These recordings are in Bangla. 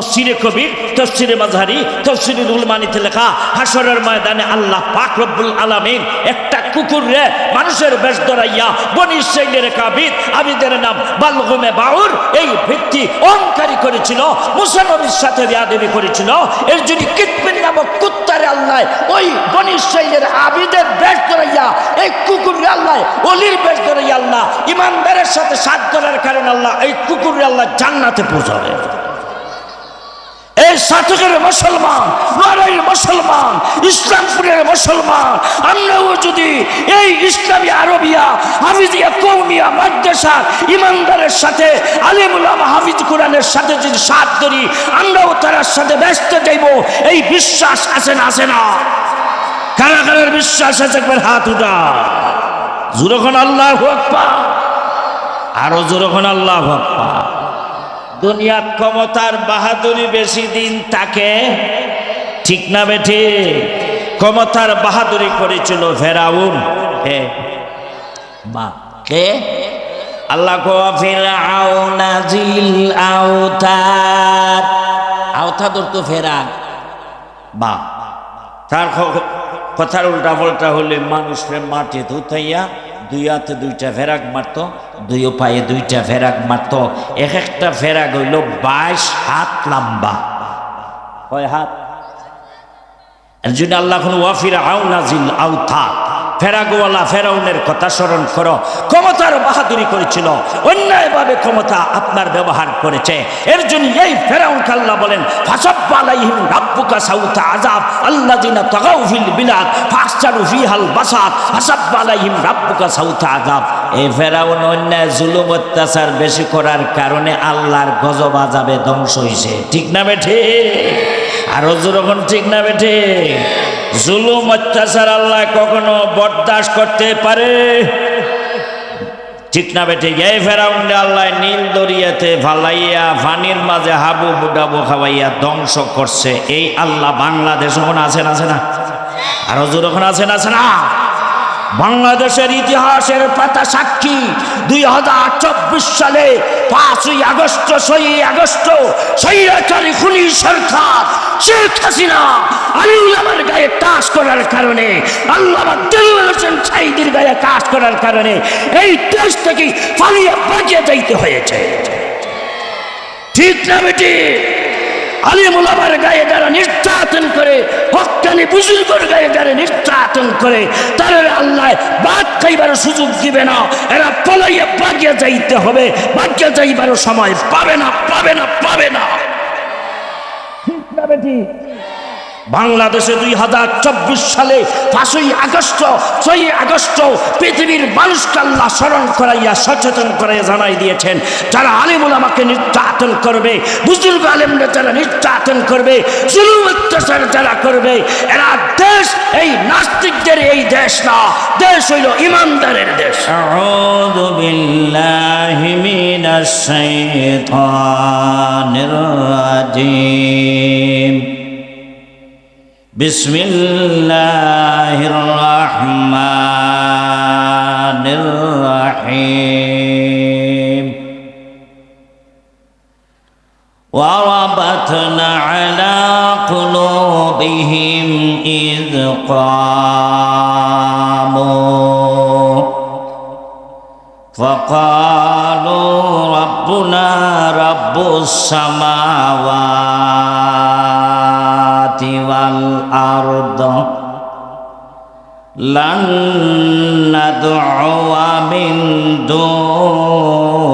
তফসিরে কবির, তফসিরে মাযহারি, তফসিরে রুলমানিতে লেখা হাসরের ময়দানে আল্লাহ পাক রব্বুল আলামিন একটা কুকুরে মানুষের বেশ ধরাইয়া বনি ইসরাইলের কাবির আবিদের নাম বালগুমে বাউর এই ভিত্তি অহংকারী করেছিল, মুসা নবীর সাথে বিয়াদবি করেছিল। এর জন্য কিতমিন নামক কুত্তারে আল্লাহ ওই বনি ইসরাইলের আবিদের বেশ ধরাইয়া এই কুকুরে আল্লাহ অলির বেশ ধরাইয়া আল্লাহ ইমানদারের সাথে সাথ করার কারণে আল্লাহ এই কুকুরে আল্লাহ জান্নাতে পৌঁছাবে। এই সাতকের মুসলমান, লড়াইয়ের মুসলমান, ইসলামপুরের মুসলমান, আমরাও যদি এই ইসলামী আরবিয়া হাফিজিয়া কওমিয়া মাদ্রাসার ইমানদারের সাথে আলেম উলামা হাফিজ কোরআনের সাথে যদি সাথ করি, আমরাও তার সাথে ব্যস্ত যাইব। এই বিশ্বাস আছে না? আছে না? কারা কারার বিশ্বাস আছে? একবার হাত উঠা। জোরখন আল্লাহু আকবার, আরো জোরখন আল্লাহু আকবার। দুনিয়ার ক্ষমতার বাহাদুরি বেশি দিন থাকে, ঠিক না বেঠে? ক্ষমতার বাহাদুরি করেছিল ফেরাউন। কে? আল্লাহ কো ফিরআউনা জিল আওতাদ, আওতাদ তো ফেরা বা তার কথার উল্টা পাল্টা হলে মানুষের মাটিতে উঠাইয়া দুই হাতে দুইটা ফেরাক মারতো, দুই পায়ে দুইটা ফেরাক মারতো। এক একটা ফেরাক হইল 22 হাত লম্বা। কয় হাত? এর জন্য আল্লাহ ফিরআউনা জিল আওতাদ, ফেরাগওয়ালা ফেরাউনের কথা স্মরণ করো। ক্ষমতার বাহাদুরি করেছিল, অন্যায়ভাবে ক্ষমতা আপনার ব্যবহার করেছে। এর জন্য এই ফেরাউনকে আল্লাহ বলেন ফাসাব্বা আলাইহিম রাব্বুকা সাউতা আযাব আল্লাযিনা তাগাউ ফিল বিলাদ ফাহসারু ফিহাল বাসাদ ফাসাব্বা আলাইহিম রাব্বুকা সাউতা আযাব। এই ফেরাউন অন্যায় জুলুম অত্যাচার বেশি করার কারণে আল্লাহর গজব আযাবে ধ্বংস হইছে, ঠিক না বেঠে? আরো যখন ঠিক না বেঠে? জুলুম অত্যাচার আল্লাহ কখনো বরদাস্ত করতে পারে, ঠিক না বেঠে? এই ফেরাউন আল্লাহ নীল দরিয়াতে ফালাইয়া পানির মাঝে হাবু বুডাবু খাওয়াইয়া ধ্বংস করছে। এই আল্লাহ বাংলাদেশ ওখানে আছেন? আছে না? আরো যখন আছেন? আছে না? বাংলাদেশের ইতিহাসের পাতা সাক্ষী 2024 সালে 5ই আগস্ট 6ই আগস্ট স্বৈরাচারী খুনি সরকার শেখ হাসিনা আলী উলামার গায়ে টাচ করার কারণে, আল্লামা দেলোয়ার হোসেন সাঈদীর গায়ে টাচ করার কারণে এই দেশ থেকে পালিয়ে বাঁচিয়ে যাইতে হয়েছে, ঠিক না বেটি? আলিম উলামার গায়ে যারা নির্যাতন করে, হক্কানি বুজুর্গের গায়ে যারা নির্যাতন করে, তারা আল্লাহ বাদ খাইবার সুযোগ দিবে না। এরা পলাইয়া বাগিয়ে যাইতে হবে, বাগিয়ে যাইবার সময় পাবে না, পাবে না, পাবে না, ঠিক না বেটি? বাংলাদেশে 2024 সালে 5ই আগস্ট 6ই আগস্ট পৃথিবীর মানুষকে আল্লাহ স্মরণ করাইয়া সচেতন করাইয়া জানাই দিয়েছেন, যারা আলেম উলামাকে নির্যাতন করবে, বুজুর্গ আলেমরা যারা নির্যাতন করবে, জুলুম অত্যাচার যারা করবে, এরা দেশ এই নাস্তিকদের এই দেশ না, দেশ হইল ইমানদারের দেশ। আউযু বিল্লাহি মিনাশ শাইতানির রাজিম। বিসমিল্লাহির রহমানির রহিম। ওয়া রাবাতনা আলা কুলুবিহিম ইয ক্বামু ফাকালু রাব্বুনা রাব্বুস সামাওয়াতি ওয়াল আরদ লান নাদউয়া মিন দুনিহি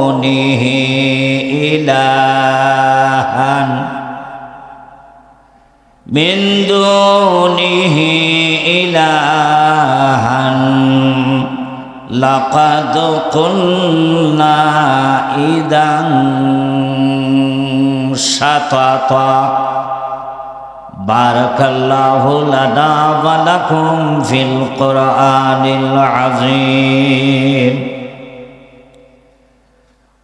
ইলাহান মিন দুনিহি ইলাহান লাকাদ কুননা ইদান শাতাতা। বারাকাল্লাহু লানা ওয়া লাকুম ফিল কুরআনিল আযীম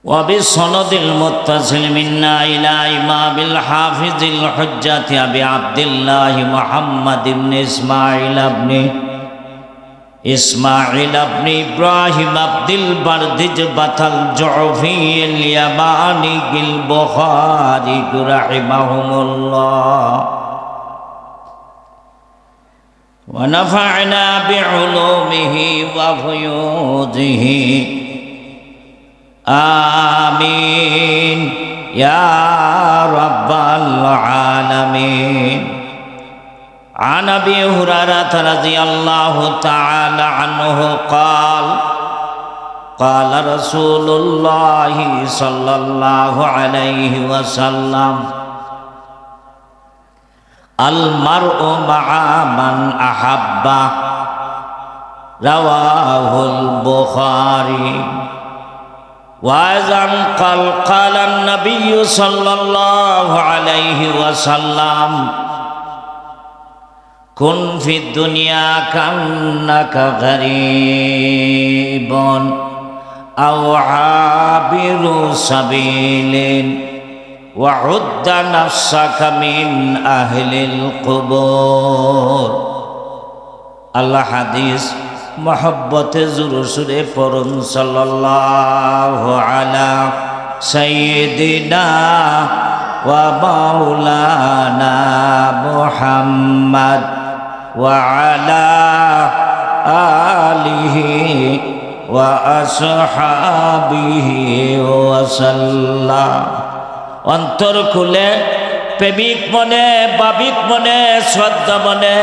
ওয়া বিসনাদিল মুত্তাসিল মিন্না ইলা ইমামিল হাফিজিল হুজ্জাতি আবি আব্দুল্লাহ মুহাম্মদ ইবনে ইসমাঈল ইবনে إسماعيل بن إبراهيم عبد البردجبة الجعفي اليماني البخاري رحمهم الله ونفعنا بعلومه وفيوضه آمين يا رب العالمين. عن أبي هريرة رضي الله تعالى عنه قال قال رسول الله صلى الله عليه وسلم المرء مع من أحب رواه البخاري. وأيضا قال النبي صلى الله عليه وسلم كن في الدنيا كأنك غريب أو عابر سبيل وعد نفسك من أهل القبور. আল্লাহ হাদিস মোহব্বতে জুরুসুরে পড়ুন সাল্লাল্লাহু আলা সাইয়্যিদিনা ওয়া মাওলানা মুহাম্মদ ওয়া আলা আলিহি ওয়া আসহাবিহি ওয়া সাল্লাম। অন্তর খুলে প্রেমিক মনে, বাবিক মনে, শ্রদ্ধা মনে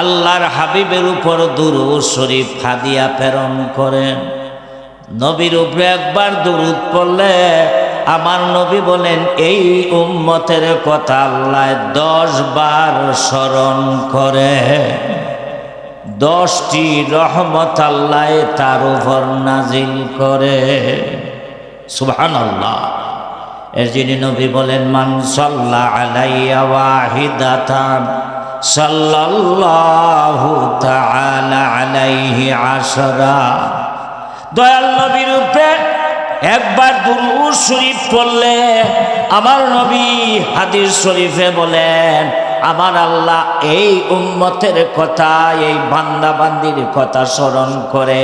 আল্লাহর হাবিবের উপর দুরূদ শরীফ হাদিয়া প্রেরণ করেন। নবীর উপরে একবার দুরূদ পড়লে আমার নবী বলেন এই উম্মতের কথা আল্লাহ 10 বার স্মরণ করে, 10টি রহমত আল্লাহ তার উপর নাজিল করে। সুবহানাল্লাহ। এর যিনি নবী বলেন মান সাল্লা আলাইয়া ওয়াহিদাতান সাল্লাল্লাহু তাআলা আলাইহি আশরা। দয়াল নবীর উপরে একবার দুরূদ শরীফ পড়লে আমার নবী হাদিস শরীফে বলেন আমার আল্লাহ এই উম্মতের কথা, এই বান্দা বান্দির কথা স্মরণ করে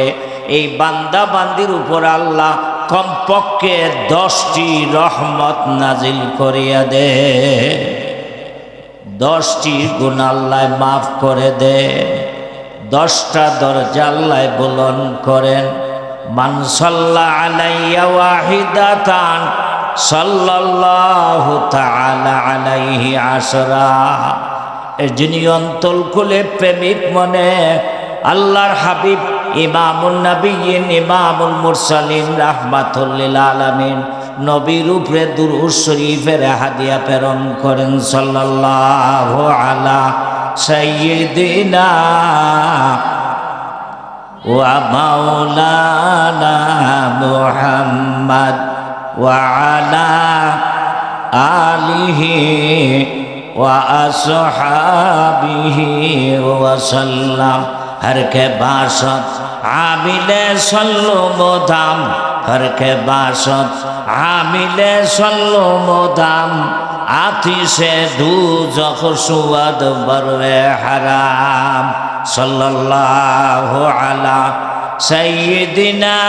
এই বান্দা বান্দির উপর আল্লাহ কমপক্ষে 10টি রহমত নাজিল করিয়া দে, 10টি গুনাহ আল্লাহ মাফ করে দে, 10টা দরজা আল্লাহ বুলন্দ করেন। মান সাল্লা আলাইয়া ওয়াহিদাতান সাল্লাল্লাহু তাআলা আলাইহি আশরা। যিনি অন্তর খুলে প্রেমিক মনে আল্লাহর হাবিব ইমামুন নবিয়্যিন ইমামুল মুরসালিন রাহমাতুল লিল আলামিন নবীর উপরে দুরূদ শরীফের হাদিয়া প্রেরণ করেন সাল্লাল্লাহু আলা সাইয়্যিদিনা ওয়া মাওলানা মুহাম্মদ ওয়া আলা আলিহি ওয়া আসহাবিহি ওয়া সাল্লাম। हर के बासत आमिले सल्लो मोदाम, हर के बासत आमिले सल्लो मोदाम आतिशे दूज़ख सुअद बरवे हराम। सल्लल्लाहु अला सय्यिदिना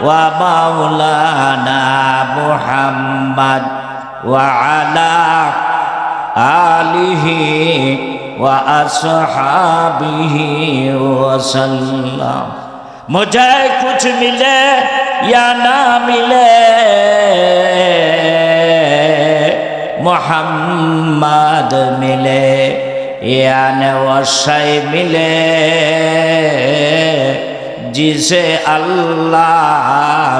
व मौलाना मुहम्मद व अला आलिहि व अस्हाबिहि वसल्लम। मुझे कुछ मिले या ना मिले मोहम्मद मिले या न वो शय मिले जिसे अल्लाह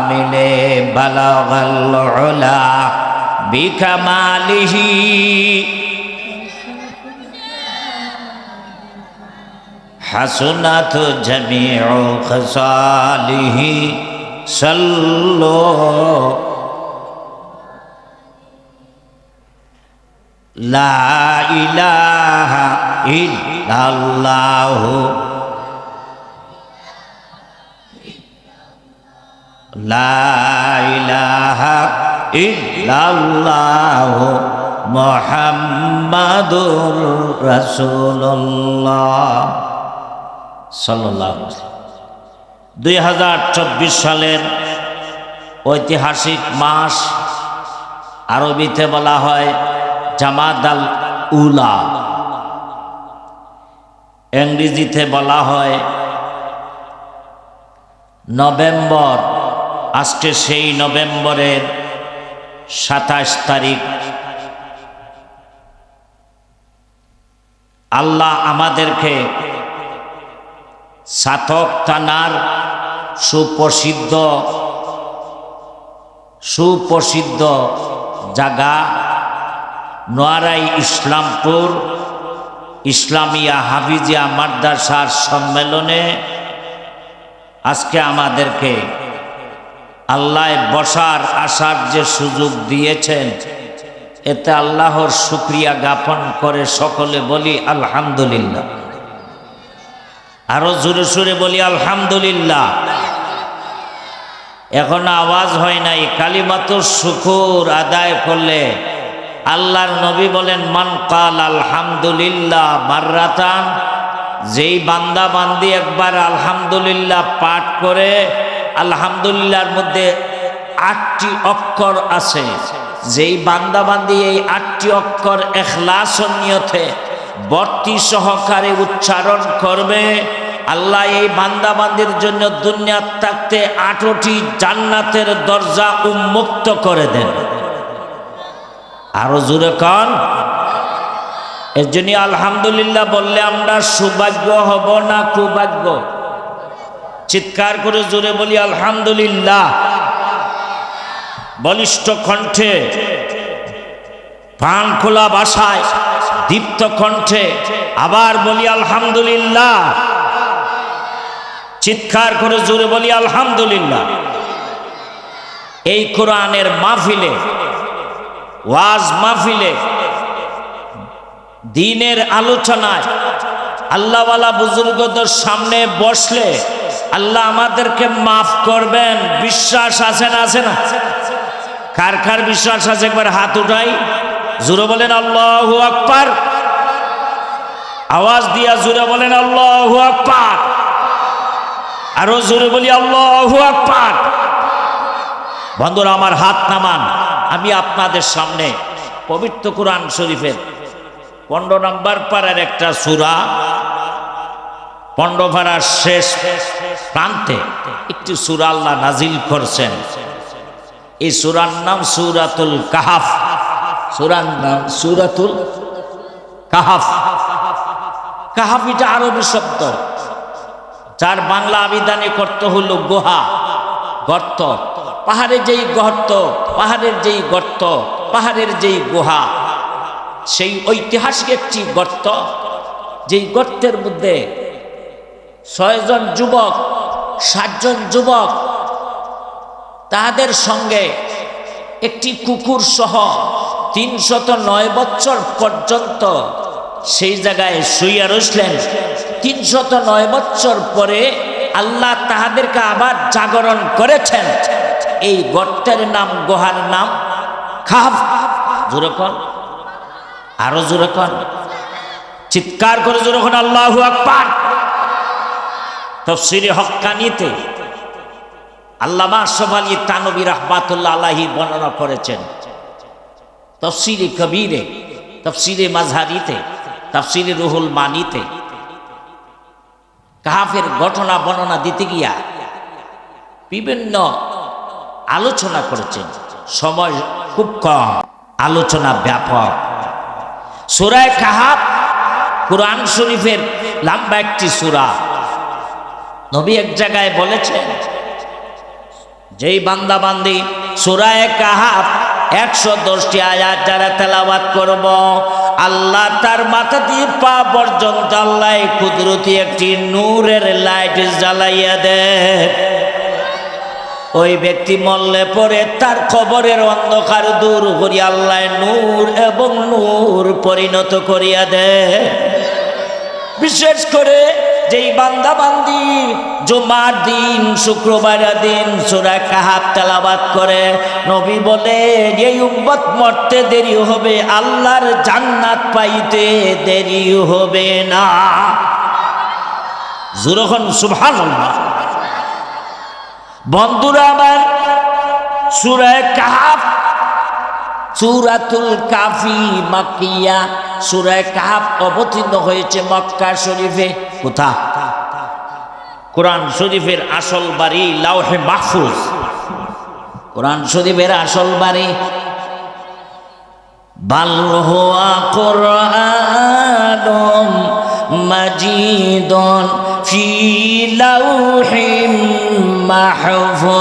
मिले। बलगल उला बिकमालिही हसनत जमीउ खसालिही सल्लो ला इलाहा इल्लल्लाह ला इलाहा इल्लल्लाह मुहम्मदुर रसूलुल्लाह। সাল্লাল্লাহু আলাইহি ওয়াসাল্লাম। 2024 সালের ঐতিহাসিক মাস, আরবিতে বলা হয় জামাদাল উলা, ইংরেজিতে বলা হয় নভেম্বর। আজকে সেই নভেম্বরের 27 তারিখ। আল্লাহ আমাদেরকে সাতক থানার সুপ্রসিদ্ধ জায়গা নোয়ারাই ইসলামপুর ইসলামিয়া হাফিজিয়া মাদ্রাসার সম্মেলনে আজকে আমাদেরকে আল্লাহ বসার আসার যে সুযোগ দিয়েছেন, এতে আল্লাহর শুকরিয়া জ্ঞাপন করে সকলে বলি আলহামদুলিল্লাহ। আরো জোরে সোরে বলি আলহামদুলিল্লাহ। এখন আওয়াজ হয় নাই, কালিমাতুশ শুকুর আদায় করলে আল্লাহর নবী বলেন মান কাল আলহামদুলিল্লাহ মাররাতান, যেই বান্দা বান্দি একবার আলহামদুলিল্লাহ পাঠ করে, আলহামদুলিল্লাহর মধ্যে 8টি অক্ষর আছে, যেই বান্দা বান্দি এই 8টি অক্ষর ইখলাস ও নিয়তে ভক্তি সহকারে উচ্চারণ করবে, আল্লাহ এই বান্দা বান্দির জন্য দুনিয়ার থাকতে 8টি জান্নাতের দরজা উন্মুক্ত করে দেন। আরো জোরে কান। এর জন্য আলহামদুলিল্লাহ বললে আমরা সৌভাগ্য হব না কুভাগ্য? চিৎকার করে জোরে বলি আলহামদুলিল্লাহ। বলিষ্ঠ কণ্ঠে, প্রাণ খোলা ভাষায়, দীপ্ত কণ্ঠে আবার বলি আলহামদুলিল্লাহ। চিৎকার করে জোরে বলি আলহামদুলিল্লাহ। এই কোরআনের মাহফিলে, ওয়াজ মাহফিলে, দ্বীনের আলোচনায় আল্লাহওয়ালা বুজুর্গদের সামনে বসলে আল্লাহ আমাদেরকে মাফ করবেন। বিশ্বাস আছে না? আছে না? কার কার বিশ্বাস আছে একবার হাত উঠাই, জোরে বলেন আল্লাহু আকবার। আওয়াজ দিয়া জোরে বলেন আল্লাহু আকবার। আরো জোরে বলি আল্লাহু আকবার। বন্ধুরা আমার হাত নামান, আমি আপনাদের সামনে পবিত্র কোরআন শরীফের 15 নম্বর পারার একটা সূরা, 15 পারার শেষ প্রান্তে একটি সূরা আল্লাহ নাজিল করছেন। এই সূরার নাম সূরাতুল কাহাফ। সূরার নাম সূরাতুল কাহাফ। কাহাফ এটা আরবি শব্দ, যার বাংলা আবিধানিক অর্থ হলো গুহা, গর্ত। পাহাড়ের যেই গর্ত, পাহাড়ের যেই গর্ত, পাহাড়ের যেই গুহা, সেই ঐতিহাসিক একটি গর্ত, যেই গর্তের মধ্যে 6 জন যুবক, 7 জন যুবক, তাদের সঙ্গে একটি কুকুর সহ 309 বছর পর্যন্ত সেই জায়গায় শুইয়া রইলেন। 309 বছর পরে আল্লাহ তাহাদেরকে আবার জাগরণ করেছেন। এই গর্তের নাম, গুহার নাম কাহাফ। জোরে কোন, আরো জোরে কোন, চিৎকার করে জোরে কোন আল্লাহু আকবার। তাফসীরে হক্কানিতে আল্লামা আশরাফ আলী থানভী রাহমাতুল্লাহ আলাইহি বর্ণনা করেছেন। তাফসীরে কবীরে, তাফসীরে মাযহারিতে, তাফসীরে রুহুল মানিতে কাহাফের ঘটনা বর্ণনা দিতে গিয়া বিভিন্ন আলোচনা করেছেন। সময় খুব কম, আলোচনা ব্যাপক। সূরা কাহাফ কোরআন শরীফের লম্বা একটি সূরা। নবী এক জায়গায় বলেছেন, যেই বান্দা বান্দি সূরা কাহাফ 110টি আয়াত যারা তেলাওয়াত করব, আল্লাহ তার মাথা দিয়ে পা পর্যন্ত আল্লাহ কুদরতি একটি নূরের লাইট জ্বালাইয়া দেয়। ওই ব্যক্তি মরলে পরে তার কবরের অন্ধকার দূর করিয়া আল্লাহ নূর এবং নূর পরিণত করিয়া দেয়। বিশেষ করে যেই বান্দা বান্দি জুমার দিন, শুক্রবার দিন সূরা কাহাফ তেলাওয়াত করে, নবী বলে এই উম্মত মরতে দেরি হবে, আল্লাহর জান্নাত পাইতে দেরি হবে না। যখন সুবহানাল্লাহ। বন্ধুরা আমার, সূরা কাহফ, সূরাতুল কাফি মাক্কিয়া, সূরা কাহফ অবতীর্ণ হয়েছে মক্কা শরীফে। কোথা? কোরআন শরীফের আসল বাড়ি লাওহে মাহফুজ। কোরআন শরীফের আসল বাড়ি বাল হুয়া কুরআনুম মাজিদুন ফি লাওহিম মাহফুজ।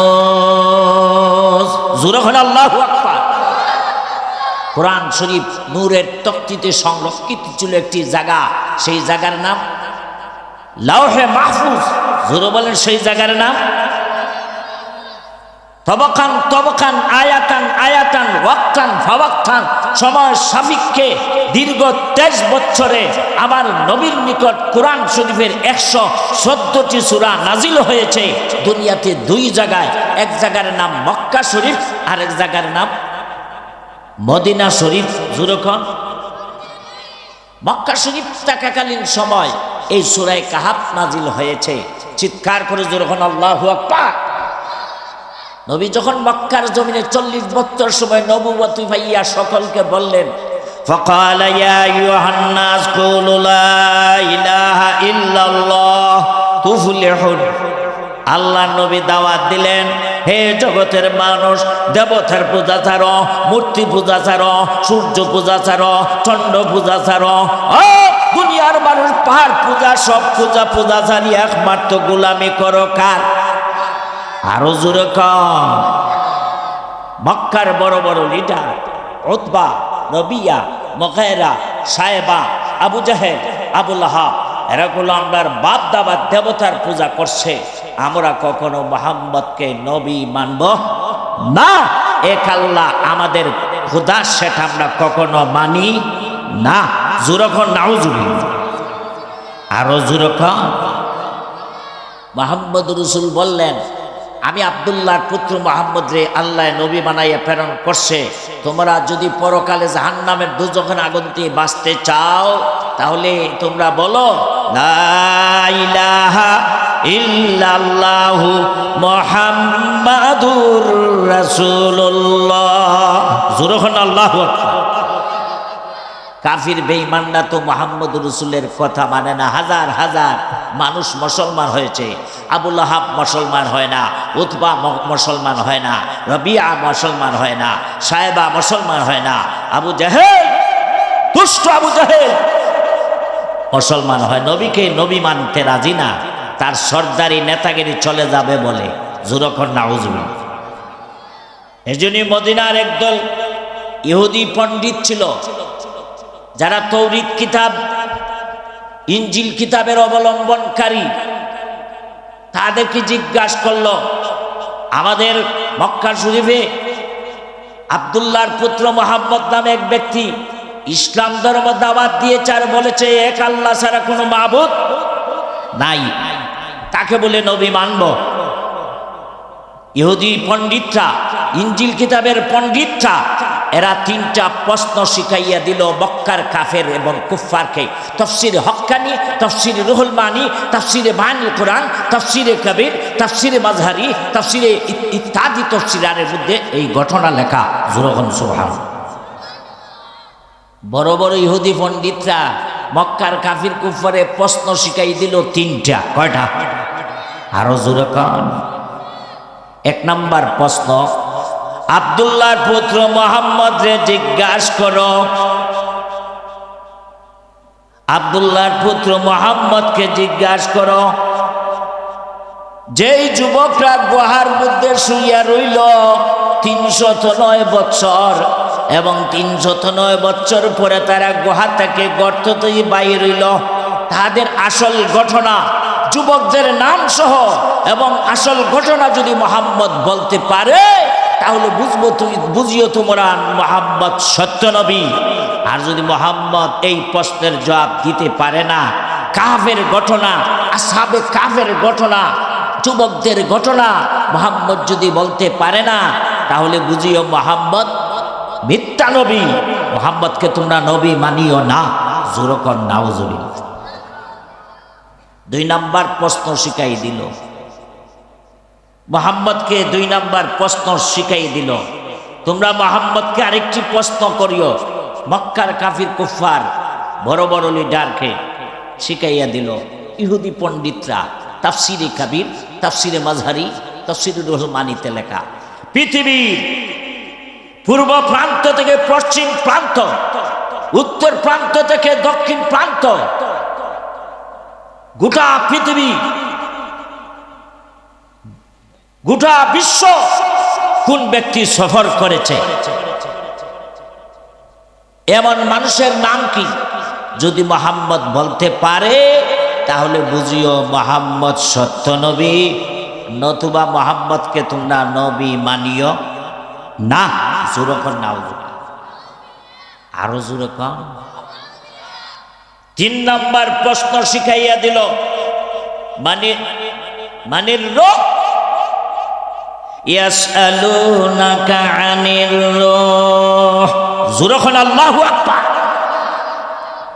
জোরে বলেন আল্লাহু আকবার। কোরআন শরীফ নূরের তক্তিতে সংরক্ষিত ছিল একটি জায়গা, সেই জায়গার নাম লাওহে মাহফুজ। জোরে বলেন সেই জায়গার নাম। তবকান তবকান, আয়াতান আয়াতান, ওয়াক্তান ফাওয়াক্তান, সময় সাপেক্ষে দীর্ঘ 23 বছরে আমার নবীর নিকট কোরআন শরীফের 114টি সূরা নাজিল হয়েছে দুনিয়াতে 2 জায়গায়। এক জায়গার নাম মক্কা শরীফ, আর এক জায়গার নাম মদিনা শরীফ। যখন মক্কা শরীফ থাকাকালীন সময় এই সূরা কাহফ নাজিল হয়েছে। চিৎকার করে যখন আল্লাহু আকবার। নবী যখন মক্কার জমিনে 40 বছর সময় নবুয়তি পাইয়া সকলকে বললেন, ফাকালা ইয়া আইয়ুহান নাস কুলু লা ইলাহা ইল্লাল্লাহ তুফলিহুন। আল্লাহ নবী দাওয়াত দিলেন, হে জগতের মানুষ, দেবতার পূজা ছাড়ো, মূর্তি পূজা ছাড়ো, সূর্য পূজা ছাড়ো, চন্দ্র পূজা ছাড়ো, ও দুনিয়ার মানুষ পাহাড় পূজা, সব পূজা ছাড়ি একমাত্র গোলামি করো কার? আরো জোরে কর। মক্কার বড় বড় লিডার উতবা, রবিয়া, মুগাইরা, সায়েবা, আবু জাহেল, আবু লাহাব, এরা গুলো আমরার বাপ দাবার দেবতার পূজা করছে। আমরা কখনো মুহাম্মদকে নবী মানব না। এক আল্লাহ আমাদের খোদা, সেটা আমরা কখনো মানি না। জোরখন নাউজুবিল্লাহ। আরো জোরখন। মুহাম্মদ রাসূল বললেন, আমি আব্দুল্লাহর পুত্র মুহাম্মদ রে আল্লাহ নবী বানাইয়া প্রেরণ করছে। তোমরা যদি পরকালে জাহান্নামের দুজখের আগুন থেকে বাঁচতে চাও, তাহলে তোমরা বলো লা ইলাহা ইল্লাল্লাহু মুহাম্মাদুর রাসূলুল্লাহ। জোরে বলেন আল্লাহু আকবার। কাফির বেঈমানরা তো মুহাম্মদ রাসূলের কথা মানে না। হাজার হাজার মানুষ মুসলমান হয়েছে। আবু লাহাব মুসলমান হয় না, উতবা মুসলমান হয় না, রবিয়া মুসলমান হয় না, সায়েবা মুসলমান হয় না, আবু জাহেল, দুষ্ট আবু জাহেল মুসলমান হয়। নবীকে নবী মানতে রাজি না, তার সর্দারি নেতাগিরি চলে যাবে বলে। যুরখন নাউজুবিল্লাহ। এজন্যই মদিনার একদল ইহুদি পণ্ডিত ছিল, যারা তৌরিত কিতাব, ইনজিল কিতাবের অবলম্বনকারী। তাদেরকে জিজ্ঞাসা করলো, আমাদের মক্কা শরীফে আব্দুল্লাহর পুত্র মুহাম্মদ নামে এক ব্যক্তি ইসলাম ধর্ম দাওয়াত দিয়েছে আর বলেছে এক আল্লাহ ছাড়া কোনো মাবুদ নাই, তাকে বলে নবী মানব। ইহুদি পণ্ডিতরা, ইনজিল কিতাবের পণ্ডিতরা, এরা 3টা প্রশ্ন শিখাইয়া দিল মক্কার কাফের এবং কুফফারকে। তাফসীরে হক্কানি, তাফসীরে রুহুল মানি, তাফসীরে মানিল কোরআন, তাফসীরে কবির, তাফসীরে মাজহারি, তাফসীরে ইত্যাদি তাফসীরের মধ্যে এই ঘটনা লেখা। জোরখন সুবহানাল্লাহ। বড় বড় ইহুদি পণ্ডিতরা মক্কার কাফির কুফফারে প্রশ্ন শিখাই দিল 3টা। কয়টা? আরো জোরে কন। 1 নাম্বার প্রশ্ন, আব্দুল্লাহর পুত্র মুহাম্মদ রে জিজ্ঞাসা করো, আব্দুল্লাহর পুত্র মুহাম্মদকে জিজ্ঞাসা করো, যেই যুবকরা গুহার মধ্যে শুইয়া রইল 309 বছর এবং 309 বছর পরে তারা গুহা থেকে গর্ত থেকে বাইরে রইল, তাদের আসল ঘটনা, যুবকদের নাম সহ এবং আসল ঘটনা যদি মুহাম্মদ বলতে পারে, তাহলে বুঝিও তোমরা মুহাম্মদ সত্য নবী। আর যদি মুহাম্মদ এই প্রশ্নের জবাব দিতে পারে না, কাফের ঘটনা, আসহাবে কাফের ঘটনা, যুবকদের ঘটনা মুহাম্মদ যদি বলতে পারে না, তাহলে বুঝিও মুহাম্মদ মিথ্যা নবী। মুহাম্মদকে তোমরা নবী মানিও না। জোরকন নাউজুবিল্লাহ। 2 নাম্বার প্রশ্ন শিখাই দিল মুহাম্মদকে। 2 নাম্বার প্রশ্ন শিখাই দিল, তোমরা মুহাম্মদকে আরেকটি প্রশ্ন করিও। মক্কার কাফির কুফফার বড় বড় লিডারকে শিখাইয়া দিল। ইহুদি পণ্ডিতরা তাফসিরে কাবির, তাফসিরে মাজহারি, তাফসিরে রুহুল মানিতে লেখা পৃথিবীর পূর্ব প্রান্ত থেকে পশ্চিম প্রান্ত, উত্তর প্রান্ত থেকে দক্ষিণ প্রান্ত, গোটা পৃথিবী, গোটা বিশ্ব কোন ব্যক্তি সফর করেছে, এমন মানুষের নাম কি? যদি মুহাম্মদ বলতে পারে তাহলে বুঝিও মুহাম্মদ সত্য নবী, নতুবা মুহাম্মদকে তোমরা নবী মানিও না। জোরে কর না, আরো জোরে কর। 3 নাম্বার প্রশ্ন শিখাইয়া দিল, মানে রূহ। ইয়াসআলুনাকা আনির রূহ, জোরে কর আল্লাহু আকবার।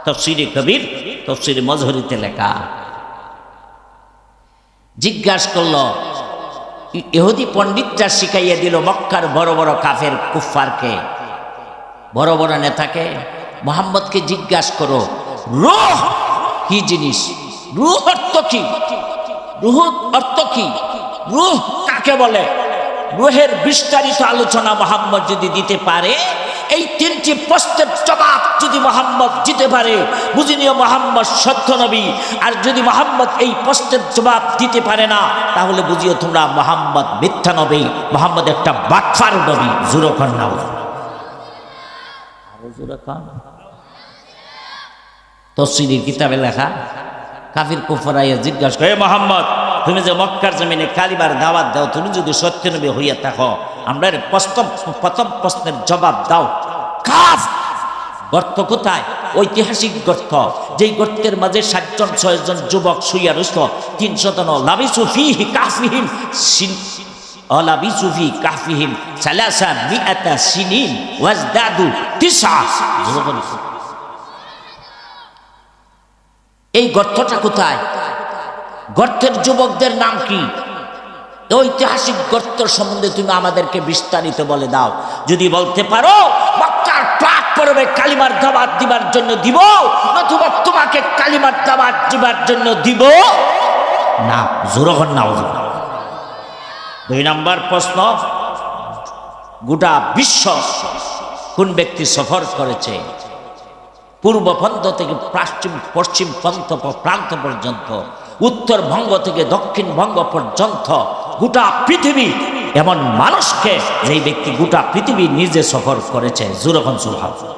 তাফসীরে কবির, তাফসীরে মাজহারিতে লেখা। জিজ্ঞাসা করলো, ইহুদি পণ্ডিতরা শিখাইয়া দিল মক্কার বড় বড় কাফের কুফফারকে, বড় বড় নেতাকে, মুহাম্মদকে জিজ্ঞাসা করো রূহ কি জিনিস, রূহ অর্থ কি, রূহ অর্থ কি, রূহ কাকে বলে? রূহের বিস্তারিত আলোচনা মুহাম্মদ যদি দিতে পারে, এই 3টি প্রশ্নের জবাব যদি মুহাম্মদ দিতে পারে, বুঝে নিও মুহাম্মদ সত্য নবী। আর যদি মুহাম্মদ এই প্রশ্নের জবাব দিতে পারে না, তাহলে বুঝিও তোমরা মুহাম্মদ মিথ্যা নবী, মুহাম্মদ একটা বাটফার নবী। জোরে কর না, আরো জোরে কর। তাফসীরের কিতাবে লেখা, কাফির কুফারাইয়া জিজ্ঞাসা করে, মুহাম্মদ তুমি যে মক্কার জমিনে কালিমার দাওয়াত দাও, তুমি যদি সত্য নবী হইয়া থাকো, আমরা প্রথম প্রশ্নের জবাব দাও। কাফ গর্ত কোথায়? ঐতিহাসিক গর্ত, যেই গর্তের মাঝে 7 জন 6 জন যুবক শুইয়া রইল। 300 লাবিসু ফিহি কাফিহিম লাবিসু ফি কাফিহিম 300 সিনিন ওয়াজদাদু 9। এই গর্তটা কোথায়? গর্তের যুবকদের নাম কি? ঐতিহাসিক গর্ত সম্বন্ধে তুমি আমাদেরকে বিস্তারিত বলে দাও। যদি বলতে পারো মক্কার প্রাক পর্বে কালিমার দাওয়াত দিবার জন্য দিব, নতুবা তোমাকে কালিমার দাওয়াত দিবার জন্য দিব না। জোরে কর না। 2 নাম্বার প্রশ্ন, গোটা বিশ্ব কোন ব্যক্তি সফর করেছে? পূর্ব প্রান্ত থেকে পশ্চিম প্রান্ত পর্যন্ত, উত্তর বঙ্গ থেকে দক্ষিণ বঙ্গ পর্যন্ত গোটা পৃথিবী, এমন মানুষকে যেই ব্যক্তি গোটা পৃথিবী নিজে সফর করেছে। জোরে কর সুবহানাল্লাহ।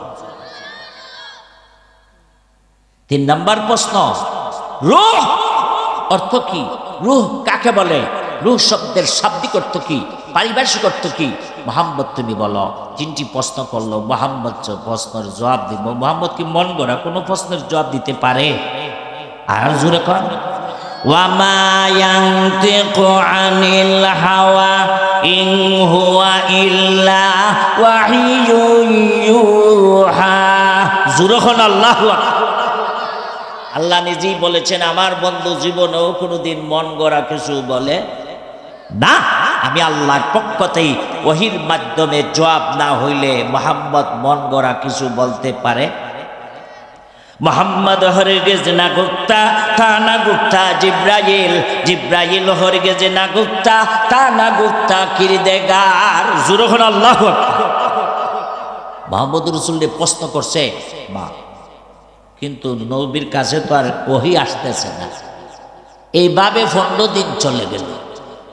3 নাম্বার প্রশ্ন, রূহ অর্থ কি? রূহ কাকে বলে? রূহ শব্দের শাব্দিক অর্থ কি, পারিভাষিক অর্থ কি? মুহাম্মদ তুমি বলো। 3টি প্রশ্ন করলো, মুহাম্মদ প্রশ্নের জবাব দিব। মুহাম্মদ কি মন গড়া কোনো প্রশ্নের জবাব দিতে পারে? আর জোরে কর। ওয়ামা ইয়ানতিকু আনিল হাওয়া ইন হুয়া ইল্লা ওয়াহিয়ুন ইউহা। জোরে কর আল্লাহু আকবার। আল্লাহ নিজেই বলেছেন, আমার বন্ধু জীবনেও কোনোদিন মন গড়া কিছু বলে না। আমি আল্লাহর পক্ষতেই ওহির মাধ্যমে জবাব না হইলে মুহাম্মদ মন গড়া কিছু বলতে পারে? মুহাম্মদ হরগিজ না গুপ্তা তা না গুপ্তা জিব্রাইল, জিব্রাইল হরগিজ না গুপ্তা তা না গুপ্তা কিরদেগার। জোরে কর আল্লাহু আকবার। মুহাম্মদ রাসূলকে প্রশ্ন করছে মা, কিন্তু নবীর কাছে তো আর ওহী আসতেছে না। এইভাবে 15 দিন চলে গেল।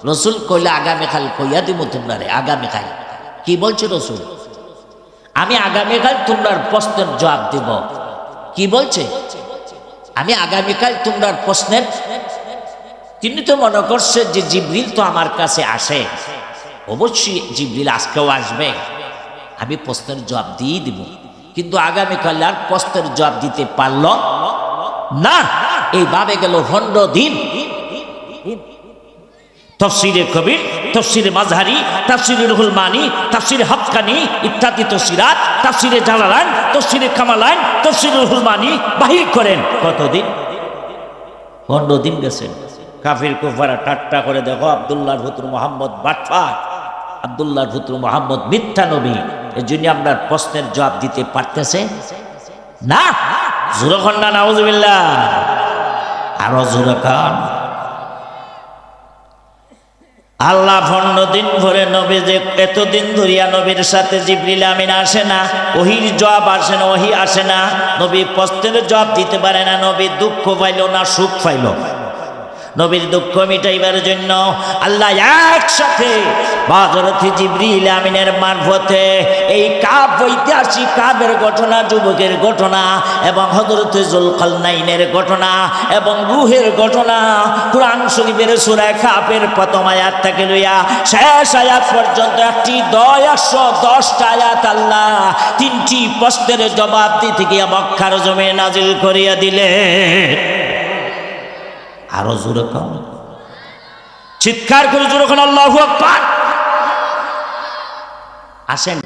রসুল কইলে আগামীকাল কইয়া দিব তোমরা। আগামীকাল কি বলছে রসুল? আমি আগামীকাল তোমরার প্রশ্নের জবাব দিব। কি বলছে? আমি আগামীকাল তোমরার প্রশ্নের। তিনি তো মনে করছে যে জিবরিল তো আমার কাছে আসে, অবশ্যই জিবরিল আজকেও আসবে, আমি প্রশ্নের জবাব দিয়ে দিব। কিন্তু আগামীকাল আর প্রশ্নের জবাব দিতে পারল না। এইভাবে গেল 15 দিন। তাফসীরে কবির, তাফসীরে মাজহারি, তাফসীরে রুহুল মানি, তাফসীরে হাক্কানি ইত্যাদি তাফসীরাত, তাফসীরে জালালাইন, তাফসীরে কামালাইন, তাফসীরে রুহুল মানি বাহির করেন কতদিন? 15 দিন গেছেন। কাফির কুফারা ঠাট্টা করে, দেখো আব্দুল্লাহর পুত্র মোহাম্মদ বাটফার, আব্দুল্লাহর পুত্র মোহাম্মদ মিথ্যা নবী, এই জন্য আপনার প্রশ্নের জবাব দিতে পারতেছে না। জোরে কন না নাউজুবিল্লাহ, আরো জোরে কন। আল্লাহ 15 দিন ধরে নবী যে এতদিন ধরিয়া নবীর সাথে জিবরিল আমিন আসে না, ওহির জবাব আসে না, ওহি আসে না, নবী প্রশ্নের জবাব দিতে পারে না। নবী দুঃখ পাইল না সুখ পাইল? নবীর দুঃখ মিটাইবার জন্য আল্লাহ একসাথে হযরত জিবরিল আমিনের মারফতে এই কাব, ঐতিহাসিক কাবের ঘটনা, যুবকের ঘটনা এবং হযরত যুলকারনাইনের ঘটনা এবং রূহের ঘটনা, কুরআন শরীফের সূরা কাফের প্রথম আয়াত থেকে লইয়া শেষ আয়াত পর্যন্ত একটি 110টা আয়াত আল্লাহ 3টি প্রশ্নের জবাব দিতে গিয়ে মক্কার জমিনে নাজিল করিয়া দিলেন। আরো জোরে কম, চিৎকার করে জোরে কোন আল্লাহু আকবার। আসেন,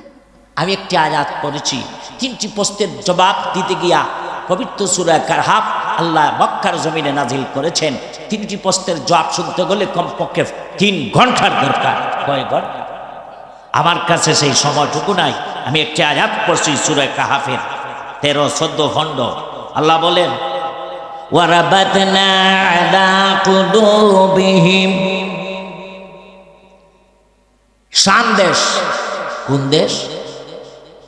আমি একটি আয়াত পড়েছি, 3টি প্রশ্নের জবাব দিতে গিয়া পবিত্র সূরা কাহফ আল্লাহ মক্কার জমিনে নাজিল করেছেন। 3টি প্রশ্নের জবাব শুনতে গেলে কমপক্ষে 3 ঘন্টার দরকার। কয় ঘন্টা? আমার কাছে সেই সময়টুকু নাই। আমি একটি আয়াত পড়ছি সূরা কাহফের 13-14 খণ্ড। আল্লাহ বলেন, ওয়ারাবাতনা আলা কুলুবিহিম। শাম দেশ, কোন দেশ?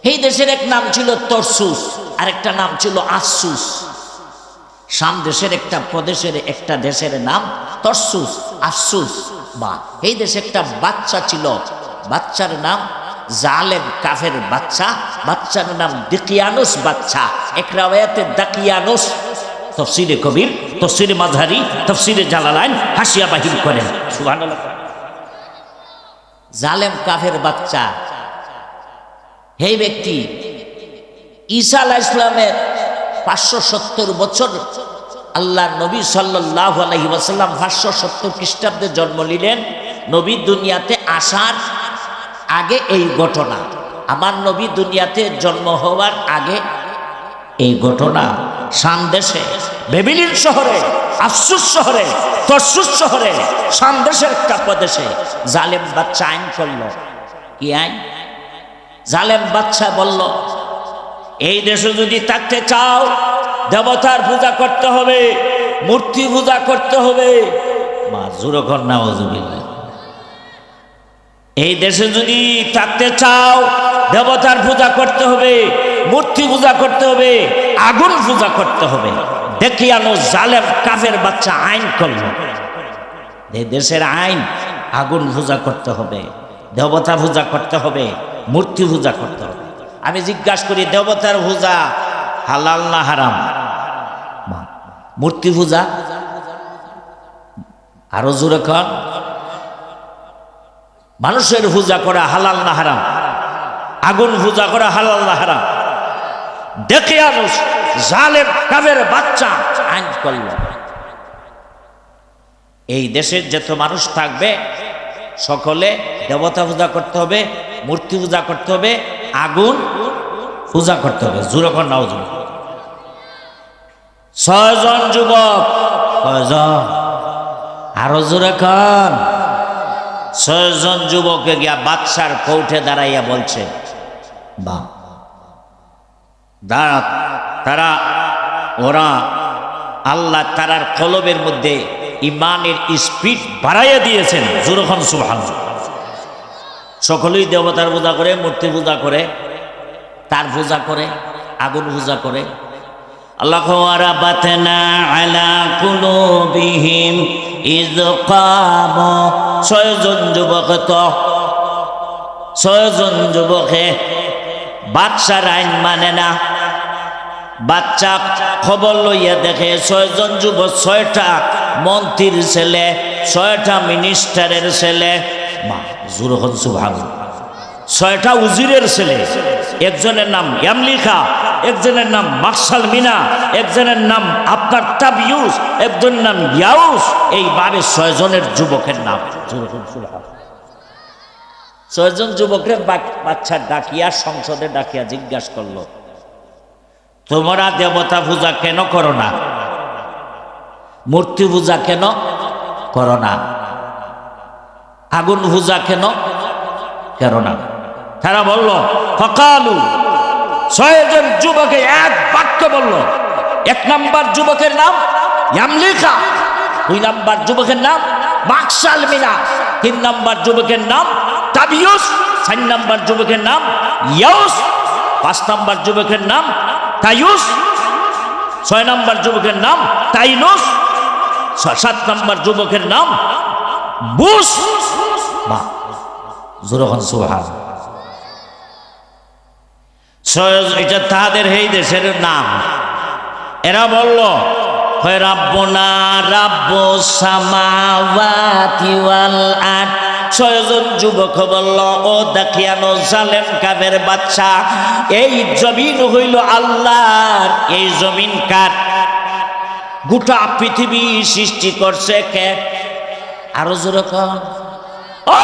এই দেশের এক নাম ছিল তরসুস, আর একটা নাম ছিল আসসুস। শাম দেশের একটা প্রদেশের একটা দেশের নাম তরসুস, আসসুস। বা এই দেশে একটা বাচ্চা ছিল, বাচ্চার নাম জালেম কাফের বাচ্চা, বাচ্চার নাম দিকিয়ানুস বাচ্চা। এক রাওয়ায়াতে দাকিয়ানুস। তফসিরে কবির, তফসিরে মাযহারি, তফসিরে জালালাইন হাসিয়া বাহির করেন। সুবহানাল্লাহ। জালেম কাফের বাচ্চা এই ব্যক্তি ঈসা আলাইহিস সালামের 570 বছর আল্লাহর নবী সাল্লাল্লাহু আলাইহি ওয়াসাল্লাম 570 খ্রিস্টাব্দে জন্ম নিলেন। নবী দুনিয়াতে আসার আগে এই ঘটনা, আমার নবী দুনিয়াতে জন্ম হওয়ার আগে এই ঘটনা শাম দেশে, বেবিলিন শহরে, আফসুস শহরে, তরসুস শহরে, শাম দেশের একটা প্রদেশে জালেম বাচ্চা আইন করল। কি আইন? জালেম বাচ্চা বলল, এই দেশে যদি থাকতে চাও দেবতার পূজা করতে হবে, মূর্তি পূজা করতে হবে। মাজুরকর নাউজুবিল্লাহ। এই দেশে যদি থাকতে চাও দেবতার পূজা করতে হবে, মূর্তি পূজা করতে হবে, আগুন পূজা করতে হবে। দেখিয়ানো জালেম কাফের বাচ্চা আইন করল। এই দেশের আইন, আগুন পূজা করতে হবে, দেবতা পূজা করতে হবে, মূর্তি পূজা করতে হবে। আমি জিজ্ঞাসা করি, দেবতার পূজা হালাল না হারাম? মূর্তি পূজা আরো জোরে কর, মানুষের পূজা করা হালাল না হারাম? আগুন পূজা করা হালাল না হারাম? দেখে আনুস জালেম কাফের বাচ্চা আইন করল। এই দেশের যত মানুষ থাকবে সকলে দেবতা পূজা করতে হবে, মূর্তি পূজা করতে হবে, আগুন পূজা করতে হবে। জোরে নাউজুল। 6 জন যুবক, কয়জন? আরো জোরে খান। 6 জন যুবকে গিয়া বাদশার কৌঠে দাঁড়াইয়া বলছে, বা তারা ওরা আল্লাহ তারার কলবের মধ্যে ইমানের স্পিড বাড়াইয়া দিয়েছেন। জোরখন সুবহানাল্লাহ। সকলেই দেবতার পূজা করে, মূর্তি পূজা করে, তার পূজা করে, আগুন পূজা করে। আল্লাহ ওয়ারাবাতনা আলা কুলুবিহিম ইয কামু। 6 জন যুবক, তো 6 জন যুবকে বাদশার আইন মানে না। বাচ্চা খবর লইয়া দেখে 6 জন যুবক, 6টা মন্ত্রীর ছেলে, 6টা মিনিস্টারের ছেলে, জুরহন সুবহানাল্লাহ, 6টা উজিরের ছেলে। একজনের নাম ইয়ামলিখা, একজনের নাম মার্শাল মিনা, একজনের নাম আপনার তাবিউস, একজনের নাম ইয়াউস। এইভাবে 6 জনের যুবকের নাম। 6 জন যুবকের বাচ্চা ডাকিয়া সংসদে ডাকিয়া জিজ্ঞাসা করলো, তোমরা দেবতা পূজা কেন করো না? মূর্তি পূজা কেন করো না? আগুন পূজা কেন করো না? তারা বলল ফাকালু, 6 জন যুবকে এক বাক্য বলল। 1 নাম্বার যুবকের নাম ইয়ামলিকা, 2 নাম্বার যুবকের নাম মাকসাল মিনা, 3 নাম্বার যুবকের নাম তাবিয়ুস, 4 নাম্বার যুবকের নাম ইয়াউস, 5 নাম্বার যুবকের নাম তাইয়ুস, 6 নাম্বার যুবকের নাম তাইনুস, 7 নাম্বার যুবকের নাম বুস। বা জোরখান সুবহান। এটা তাদের এই দেশের নাম। এরা বলল রাব্বুনা রাব্বুস সামাওয়াতি ওয়াল আরদ। 6 জন যুবক বলল ও দাখিয়ানো জালেম কাফের বাদশা, এই জমিন হইল আল্লাহর। এই জমিন কার? গোটা পৃথিবী সৃষ্টি করছে কে? আরো জোরে কন। ও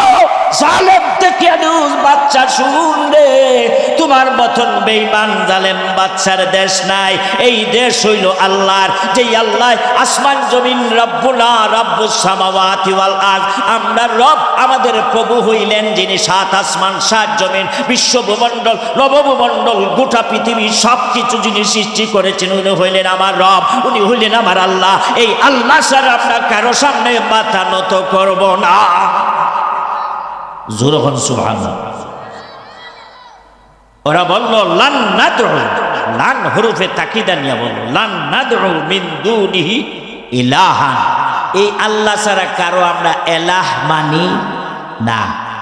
জালেম দাখিয়ানো বাদশা, শুন রে, তোমার মতন বেঈমান জালেম বাদশার দেশ নাই। এই দেশ হইল আল্লাহর। যেই আল্লাহ আসমান জমিন রব্বুনা রব্বুস সামাওয়াতি ওয়াল আরদ, আমরা রব, আমাদের প্রভু হইলেন যিনি 7 আসমান 7 জমিন, বিশ্ব ভূমণ্ডল নবভূমণ্ডল গোটা পৃথিবী সব কিছু যিনি সৃষ্টি করেছেন, উনি হইলেন আমার রব, উনি হইলেন আমার আল্লাহ। এই আল্লাহ ছাড়া আমরা কারো সামনে মাথা নত করব না। জোরখান সুবহানাল্লাহ। ওরা বলল লান নাদউ, লান হরফে তাকিদা নিয়ে বলল লান নাদউ মিন দুনিহি ইলাহান, এই আল্লাহ ছাড়া কারো আমরা এলাহ মানি না,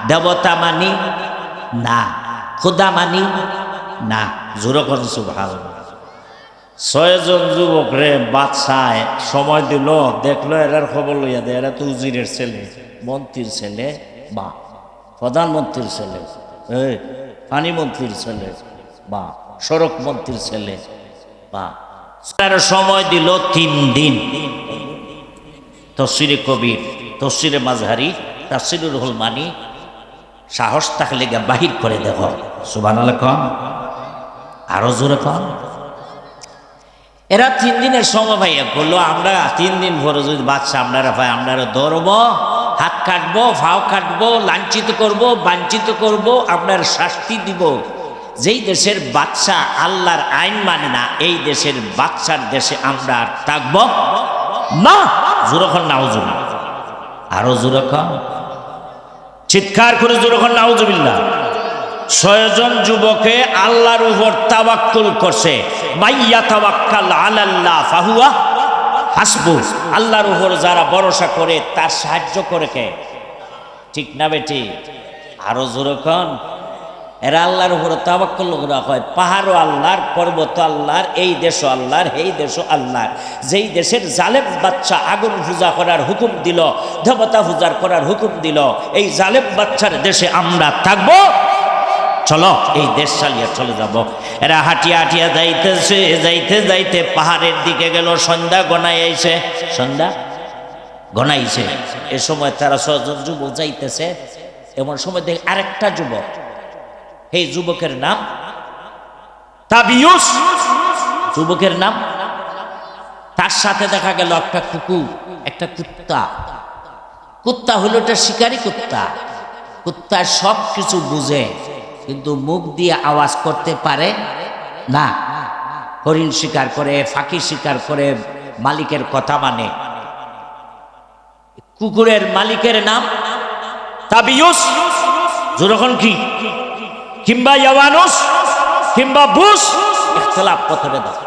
দেবতা মানি না, খোদা মানি না। জোরখান সুবহানাল্লাহ। 6 জন যুবক রে বাদশায় সময় দিল, দেখলো এরার খবর লইয়া দেয়, এরা তো উজিরের ছেলে, মন্ত্রীর ছেলে, বা প্রধানমন্ত্রীর ছেলে, পানি মন্ত্রীর ছেলে, বা সড়ক মন্ত্রীর ছেলে, বা সময় দিল 3 দিন। তফসিরে কবির, তফসিরে মাঝহারি, তাফসিরুল রুহুল মানি, সাহস থাকলে বাহির করে দেখো। সুবহানাল্লাহ কম, আরো জোরে কম। এরা 3 দিনের সময় ভাইয়া করলো, আমরা 3 দিন পরে যদি বাদশা আপনারা ভাই আপনারা ধরবো, হাত কাটবো, ফাও কাটবো, লাঞ্ছিত করব, বাঞ্ছিত করব, আপনার শাস্তি দিব। যেই দেশের বাদশা আল্লাহর আইন মানে না, এই দেশের বাদশার দেশে আমরা আর থাকবো না। জোরখন নাউজুবিল্লাহ, আরো জোরখন চিৎকার করে জোরখন নাউজুবিল্লাহ। 6 জন যুবকে আল্লাহর উপর তাওয়াক্কুল করছে। মাইয়া তাওয়াক্কাল আলাল্লাহ ফাহুয়া হাসবু, আল্লাহর উপর যারা ভরসা করে তার সাহায্য করে কে? ঠিক না বেটি? আরো জোরখন। এরা আল্লাহর উপর তাওয়াক্কুল করা হয়। পাহাড়ও আল্লাহর, পর্বত আল্লাহর, এই দেশও আল্লাহর, এই দেশও আল্লাহর। যেই দেশের জালেম বাদশা আগুন পূজা করার হুকুম দিল, দেবতা পূজার করার হুকুম দিল, এই জালেম বাদশার দেশে আমরা থাকবো। চলো এই দেশ চালিয়ে চলে যাব। এরা হাঁটিয়া হাঁটিয়া যাইতেছে, যাইতে যাইতে পাহাড়ের দিকে গেল। সন্ধ্যা গনাইছে, সন্ধ্যা গনাইছে। এ সময় তারা 6 জন যুবক যাইতেছে। এমন সময় দেখে আরেকটা যুবক, এই যুবকের নাম তাবিয়ুস, যুবকের নাম। তার সাথে দেখা গেল একটা কুকুর, একটা কুত্তা। কুত্তা হলো একটা শিকারী কুত্তা। কুত্তা সব কিছু বুঝে, কিন্তু মুখ দিয়ে আওয়াজ করতে পারে না। হরিণ শিকার করে, ফাঁকি শিকার করে, মালিকের কথা মানে। কুকুরের মালিকের নাম তাবিয়ুস, যখন কি কিংবা ইয়াওয়ানুস কিংবা বুস, ইখতিলাফ পথরে দাও।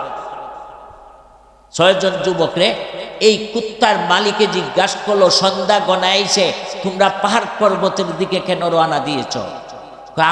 6 জন যুবকরে এই কুত্তার মালিকে জিজ্ঞাসা করলো, সন্ধ্যা গনাইছে, তোমরা পাহাড় পর্বতের দিকে কেন রওনা দিয়েছ?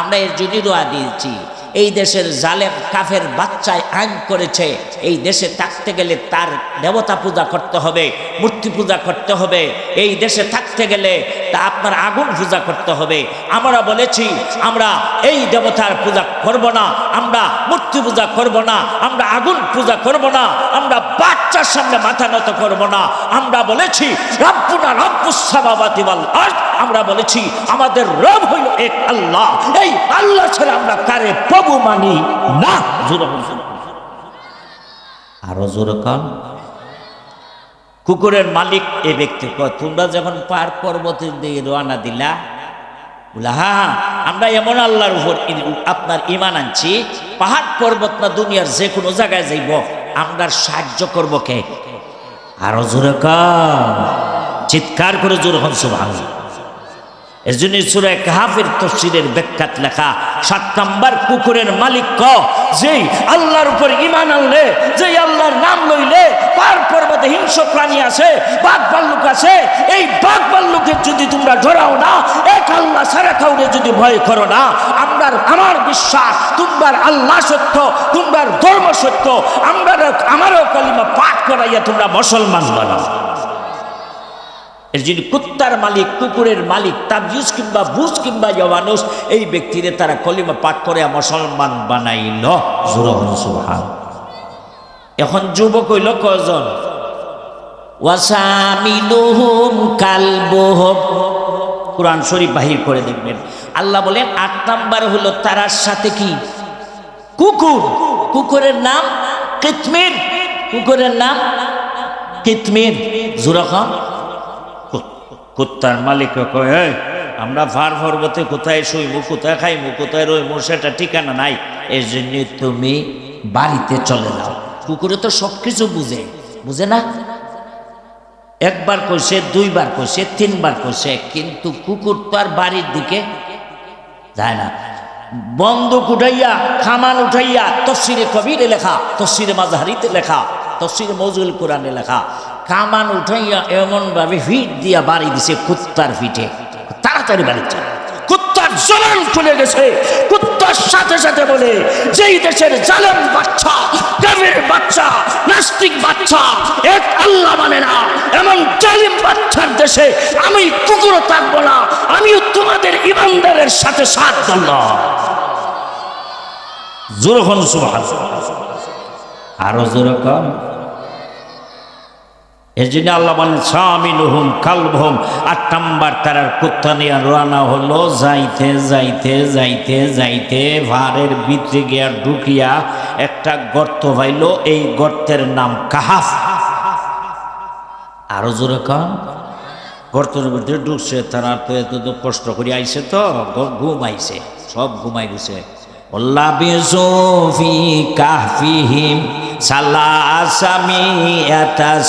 আমরা এর জন্যই রওনা দিয়েছি, এই দেশের জালেম কাফের বাচ্চায় আইন করেছে, এই দেশে থাকতে গেলে তার দেবতা পূজা করতে হবে, মূর্তি পূজা করতে হবে। এই দেশে থাকতে গেলে তা আপনার আগুন পূজা করতে হবে। আমরা বলেছি আমরা এই দেবতার পূজা করব না, আমরা মূর্তি পূজা করব না, আমরা আগুন পূজা করব না, আমরা বাচ্চার সামনে মাথা নত করব না। আমরা বলেছি রব্বুনা রব্বুস সামাওয়াতি ওয়াল আরদ, আমরা বলেছি আমাদের রব হইল এক আল্লাহ। এই আল্লাহ ছাড়া আমরা কারে প্রভু মানি না। আরো জোরে কান। কুকুরের মালিক এ ব্যক্তি কয়, তোমরা যখন পার পর্বতের দিকে রওনা দিলা, বলে হ্যাঁ আমরা এমন আল্লাহর উপর আপনার ঈমান আনছি, পাহাড় পর্বত না দুনিয়ার যে কোনো জায়গায় যাইব আমরা সাহায্য করব কে? আরো জোরে চিৎকার করে জোরে হন সুবহানাল্লাহ। এর জন্য সূরা কাহফের তাফসীরের ব্যাখ্যাত লেখা 7 নাম্বার কুকুরের মালিক যেই আল্লাহর উপর ঈমান আনলে, যেই আল্লাহর নাম লইলে, পার পর্বতে হিংস্র প্রাণী আছে, বাঘ ভাল্লুক আছে, এই বাঘ ভাল্লুকের যদি তোমরা ডরাও না, এক আল্লাহ ছাড়া কাউরে যদি ভয় করো না, আমার বিশ্বাস তোমার আল্লাহ সত্য, তোমার ধর্ম সত্য, আমারও কালিমা পাঠ করাইয়া তোমরা মুসলমান বানাও। এর জন্য কুত্তার মালিক, কুকুরের মালিক, তাবিজ কিংবা বুজ কিংবা মানুষ এই ব্যক্তিরে তারা কলিমা পাঠ করে মুসলমান বানাইল। সুবহানাল্লাহ। এখন যুবক হইল কয়জন? ওয়াসামিলুহুম কালবুহুম। কুরআন শরীফ বাহির করে দেখবেন, আল্লাহ বলেন 8 নাম্বার হলো তারার সাথে কি? কুকুর। কুকুরের নাম কিতমির। কুকুরের নাম কিতমির। জুরাখান কুত্তার মালিক কয়, আমরা ভার পর্বতে কোথায় শুইমু, কোথায় খাইমু, কোথায় রইমু সেটা ঠিকানা নাই, এর জন্য তুমি বাড়িতে চলে যাও। কুকুরে তো সবকিছু বুঝে না? একবার কইছে, 2 বার কইছে, 3 বার কইছে, কিন্তু কুকুর তো আর বাড়ির দিকে যায় না। বন্দুক উঠাইয়া, কামান উঠাইয়া, তাফসীরে কবিরে লেখা, তাফসীরে মাযহারিতে লেখা, তাফসীরে মওজুল কোরআনে লেখা, কামান উঠাইয়া এমন ভাবে ফিট দিয়া বাড়ি দিছে কুত্তার ফিটে, তাড়াতাড়ি বাড়ি চলে। কুত্তার জবান খুলে গেছে। কুত্তার সাথে সাথে বলে, যেই দেশের জালেম বাচ্চা, কাফের বাচ্চা, নাস্তিক বাচ্চা, এক আল্লাহ মানে না, এমন জালিম বাচ্চার দেশে আমি কুকুরও থাকবো না, আমিও তোমাদের ঈমানদারের সাথে সাথ দেব। জোরে কোন সুবহানাল্লাহ। আরো জোরে কোন। এর জন্য আল্লাহ বলেন সামিলুহুম কালবুহুম। 8 নাম্বার তারার কুত্তা নিয়ে রওনা হলো। যাইতে যাইতে যাইতে যাইতে ভারের ভিতরে গিয়া ঢুকিয়া একটা গর্ত পাইল। এই গর্তের নাম কাহাফ। আরো জোরে কন। গর্তের ভিতরে ঢুকছে, তারা তো এত কষ্ট করে আইছে, তো ঘুমাইছে, সব ঘুমাই গেছে। লাবিসু ফি কাহফিহিম সালাসামিয়াতা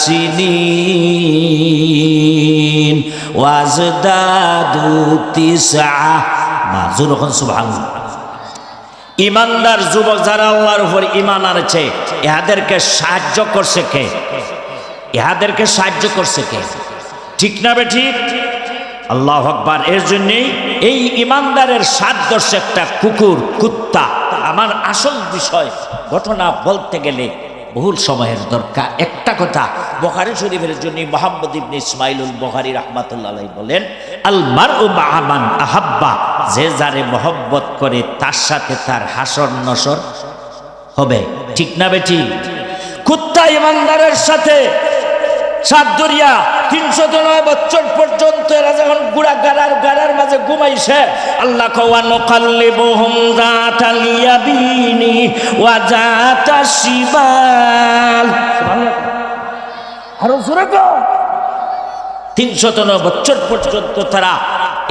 সিনিন ওয়াজদাদু তিসআ। মাজুর সুবহানাল্লাহ। ঈমানদার যুবক যারা আল্লাহর উপর ঈমান আনছে, ইহাদেরকে সাহায্য করছে কে? ইহাদেরকে সাহায্য করছে কে? ঠিক না বেঠিক? আল্লাহু আকবার। এর জন্যই এই ঈমানদারের সাথ ধরছে একটা কুকুর, কুত্তা। আমার আসল বিষয় ঘটনা বলতে গেলে বহুল সময়ের দরকার। একটা কথা বুখারী শরীফের জন্য মুহাম্মদ ইবনে ইসমাঈলুল বুখারী রাহমাতুল্লাহ আলাইহি বলেন, আল মারউ মা'a মান আহাব্বা। যে যারে মহব্বত করে তার সাথে তার হাসর নসর হবে। ঠিক না বেটি? কুত্তা ঈমানদারের সাথে সাত দরিয়া 309 বছর পর্যন্ত এরা যখন গাড়ার মাঝে ঘুমাইছে, আল্লাহ কওয়ানো কাল্লিবুহুম যাতাল ইয়ামিনি ওয়া যাতাশ শিমাল। আরো জোরে কও। 309 বছর পর্যন্ত তারা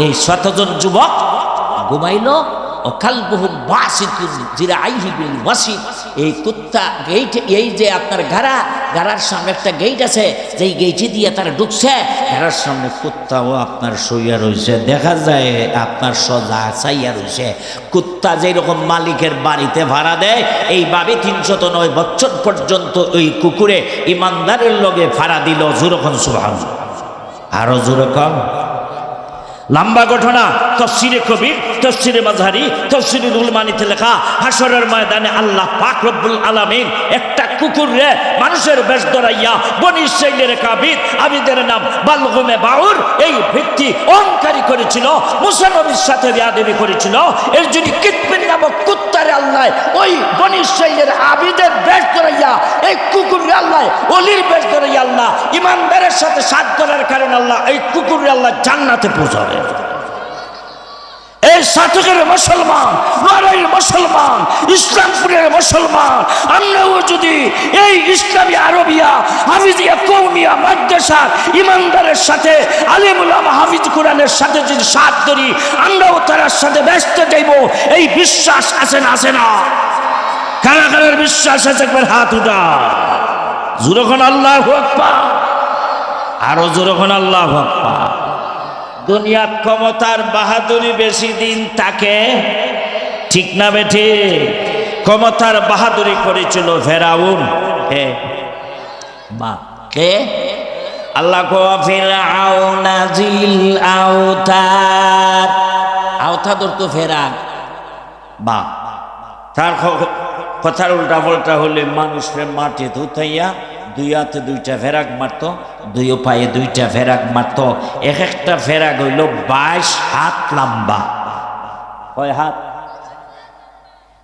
এই 7 জন যুবক ঘুমাইলো। অকালবুহুম বাসিতুন জিরাইহি বিল ওয়াসিদ। এই কুত্তা গেট, এই যে আপনার গাড়ার সামনে একটা গেট আছে, যেই গেটে দিয়ে তারা ঢুকছে, গাড়ার সামনে কুত্তাও আপনার শুইয়া রয়েছে, দেখা যায় আপনার সজা চাইয়া রয়েছে। কুত্তা যেরকম মালিকের বাড়িতে ভাড়া দেয়, এইভাবে 309 বছর পর্যন্ত ওই কুকুরে ঈমানদারের লগে ভাড়া দিল। যেরকম সুবহানাল্লাহ। আরো জোরে কম। লম্বা ঘটনা। তাফসীরে কবির, তাফসীরে মাযহারি, তাফসীরে রুলমানিতে লেখা, হাশরের ময়দানে আল্লাহ পাক রব্বুল আলামিন একটা কুকুরে মানুষের বেশ ধরাইয়া বনী ইসরাঈলের আবিদ, আবিদের নাম বালগুমে বাউর, এই ব্যক্তি অহংকারী করেছিল, মুসা নবীর সাথে বেয়াদবি করেছিল। এর জন্য কিতমির নামক কুত্তারে আল্লাহ ওই বনী ইসরাঈলের আবিদের বেশ ধরাইয়া, এই কুকুরে আল্লাহ ওলির বেশ ধরাইয়া আল্লাহ ঈমানদারের সাথে সাথ ধরার কারণে আল্লাহ এই কুকুরে আল্লাহ জান্নাতে পৌঁছাবে। এই সাতকের মুসলমান, নড়াইল মুসলমান, ইসলামপুরের মুসলমান, আমরাও যদি এই ইসলামী আরবিয়া হাফিজিয়া কওমিয়া মাদ্রাসার ইমানদারের সাথে আলেম উলামা হাফিজ কোরআনের সাথে যদি সাথ ধরি, আমরাও তার সাথে ব্যস্ত যাইব, এই বিশ্বাস আছে না? আছে না? কারা কারার বিশ্বাস আছে একবার হাত উঠা। জোরখন আল্লাহু আকবার, আরো জোরখন আল্লাহু আকবার। দুনিয়ার ক্ষমতার বাহাদুরি বেশি দিন থাকে, ঠিক না বেঠি? ক্ষমতার বাহাদুরি করেছিল ফেরাউন। কে? আল্লাহ কো ফিরআউনা জিল আওতাদ, আওতাদ তো ফেরা বা তার কথার উল্টা পাল্টা হলে মানুষের মাটিতে উঠাইয়া দুই হাতে দুইটা ফেরাক মারতো, দুই পায়ে দুইটা ফেরাক মারতো। এক একটা ফেরাক হইল 22 হাত লম্বা। কয় হাত?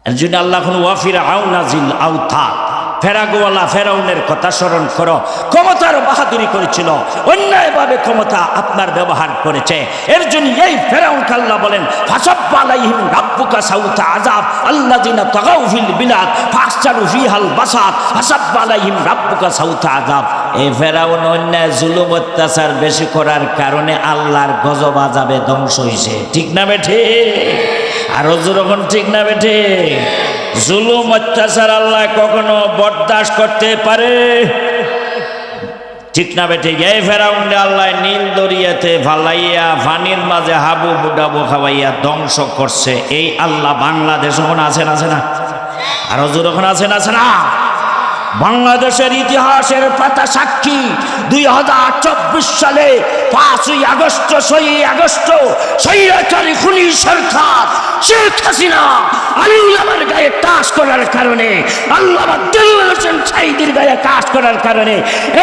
এর জন্য আল্লাহ ওয়া ফিরআউনা জিল আওতাদ, ফেরাগওয়ালা ফেরাউনের কথা স্মরণ করো। ক্ষমতার বাহাদুরি করেছিল, অন্যায়ভাবে ক্ষমতা আপনার ব্যবহার করেছে। এর জন্য এই ফেরাউনকে আল্লাহ বলেন ফাসাব্বা আলাইহিম রাব্বুকা সাউতা আযাব আল্লাযিনা তাগাউ ফিল বিলাদ ফাসতারু ফিহাল বাসাদ ফাসাব্বা আলাইহিম রাব্বুকা সাউতা আযাব। এই ফেরাউন অন্যায় জুলুম অত্যাচার বেশি করার কারণে আল্লাহর গজব আযাবে ধ্বংস হইছে, ঠিক না বেঠে? আরো যখন ঠিক না বেঠে? জুলুম অত্যাচার আল্লাহ কখনো বরদাস্ত করতে পারে, ঠিক না বেঠে? এই ফেরাউনকে আল্লাহ নীল দরিয়াতে ফালাইয়া পানির মাঝে হাবু বুডাবু খাওয়াইয়া ধ্বংস করছে। এই আল্লাহ বাংলাদেশ এখন আছেন? আছে না? আরো যখন আছেন? আছে না? বাংলাদেশের ইতিহাসের পাতা সাক্ষী 2024 সালে 5ই আগস্ট 6ই আগস্ট স্বৈরাচারী খুনি সরকার শেখ হাসিনা আলিউল আমার গায়ে টাচ করার কারণে, আল্লামা দেলোয়ার হোসেন সাঈদীর গায়ে টাচ করার কারণে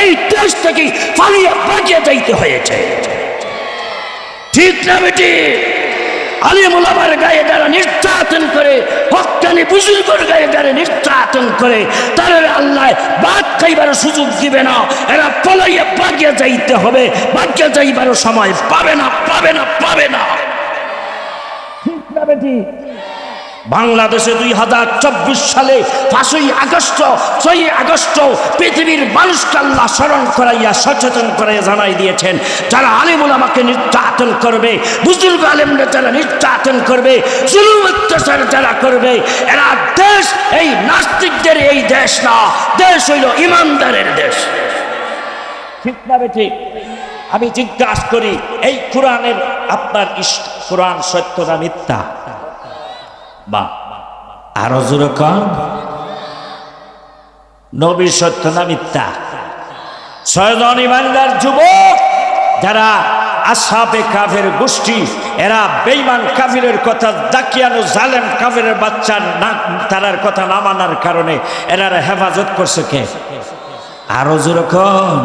এই দেশ থেকে পালিয়ে পালিয়ে যাইতে হয়েছে, ঠিক না বেটি? আলিম উলামার গায়ে যারা নির্যাতন করে, হক্কানি বুজুর্গের গায়ে যারা নির্যাতন করে, তারা আল্লাহ বাদ খাইবার সুযোগ দিবে না। এরা পলাইয়া বাগিয়ে যাইতে হবে, বাগিয়ে যাইবার সময় পাবে না, পাবে না, পাবে না, ঠিক না বেটি? বাংলাদেশে 2024 সালে 5ই আগস্ট 6ই আগস্ট পৃথিবীর মানুষকে আল্লাহ স্মরণ করাইয়া সচেতন করাইয়া জানাই দিয়েছেন, যারা আলেম উলামাকে নির্যাতন করবে, বুজুর্গ আলেমরা যারা নির্যাতন করবে, জুলুম অত্যাচার যারা করবে, এরা দেশ এই নাস্তিকদের এই দেশ না, দেশ হইল ইমানদারের দেশ, ঠিক না বেটি? আমি জিজ্ঞাসা করি, এই কোরআনের আপনার কোরআন সত্য না মিথ্যা? বা আরো জোরে কন, নবী সত্য না মিথ্যা? 6 জন ইমানদার যুবক যারা আসহাবে কাফের গোষ্ঠী, এরা বেঈমান কাফিরের কথা দাকিয়ানো জালেম কাফিরের বাচ্চার না, তারার কথা না মানার কারণে এরা হেফাজত করছে কে? আরো জোরে কন,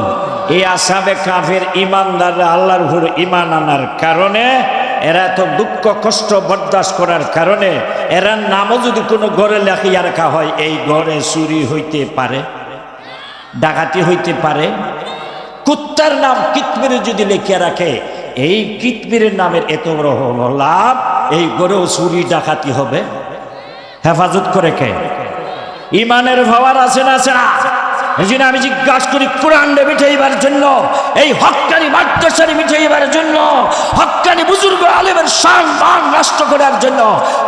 এই আসহাবে কাফের ইমানদাররা আল্লাহর উপর ঈমান আনার কারণে, এরা তো দুঃখ কষ্ট বরদাস্ত করার কারণে এরা নামও যদি কোনো ঘরে লেখিয়া রাখা হয়, এই ঘরে চুরি হইতে পারে, ডাকাতি হইতে পারে। কুত্তার নাম কিতমিরে যদি লেখিয়া রাখে, এই কিতমিরের নামের এত বড় লাভ, এই ঘরেও চুরি ডাকাতি হবে। হেফাজত করে কে? ইমানের ভাবার আছে না? আছে না? এই জন্য আমি জিজ্ঞাসা করি, কোরআনকে মিঠাইবার জন্য, এই হক্কানি মাদ্রাসারে মিঠাইবার জন্য, হক্কানি বুজুর্গ আলেমের শান মান নষ্ট করার জন্য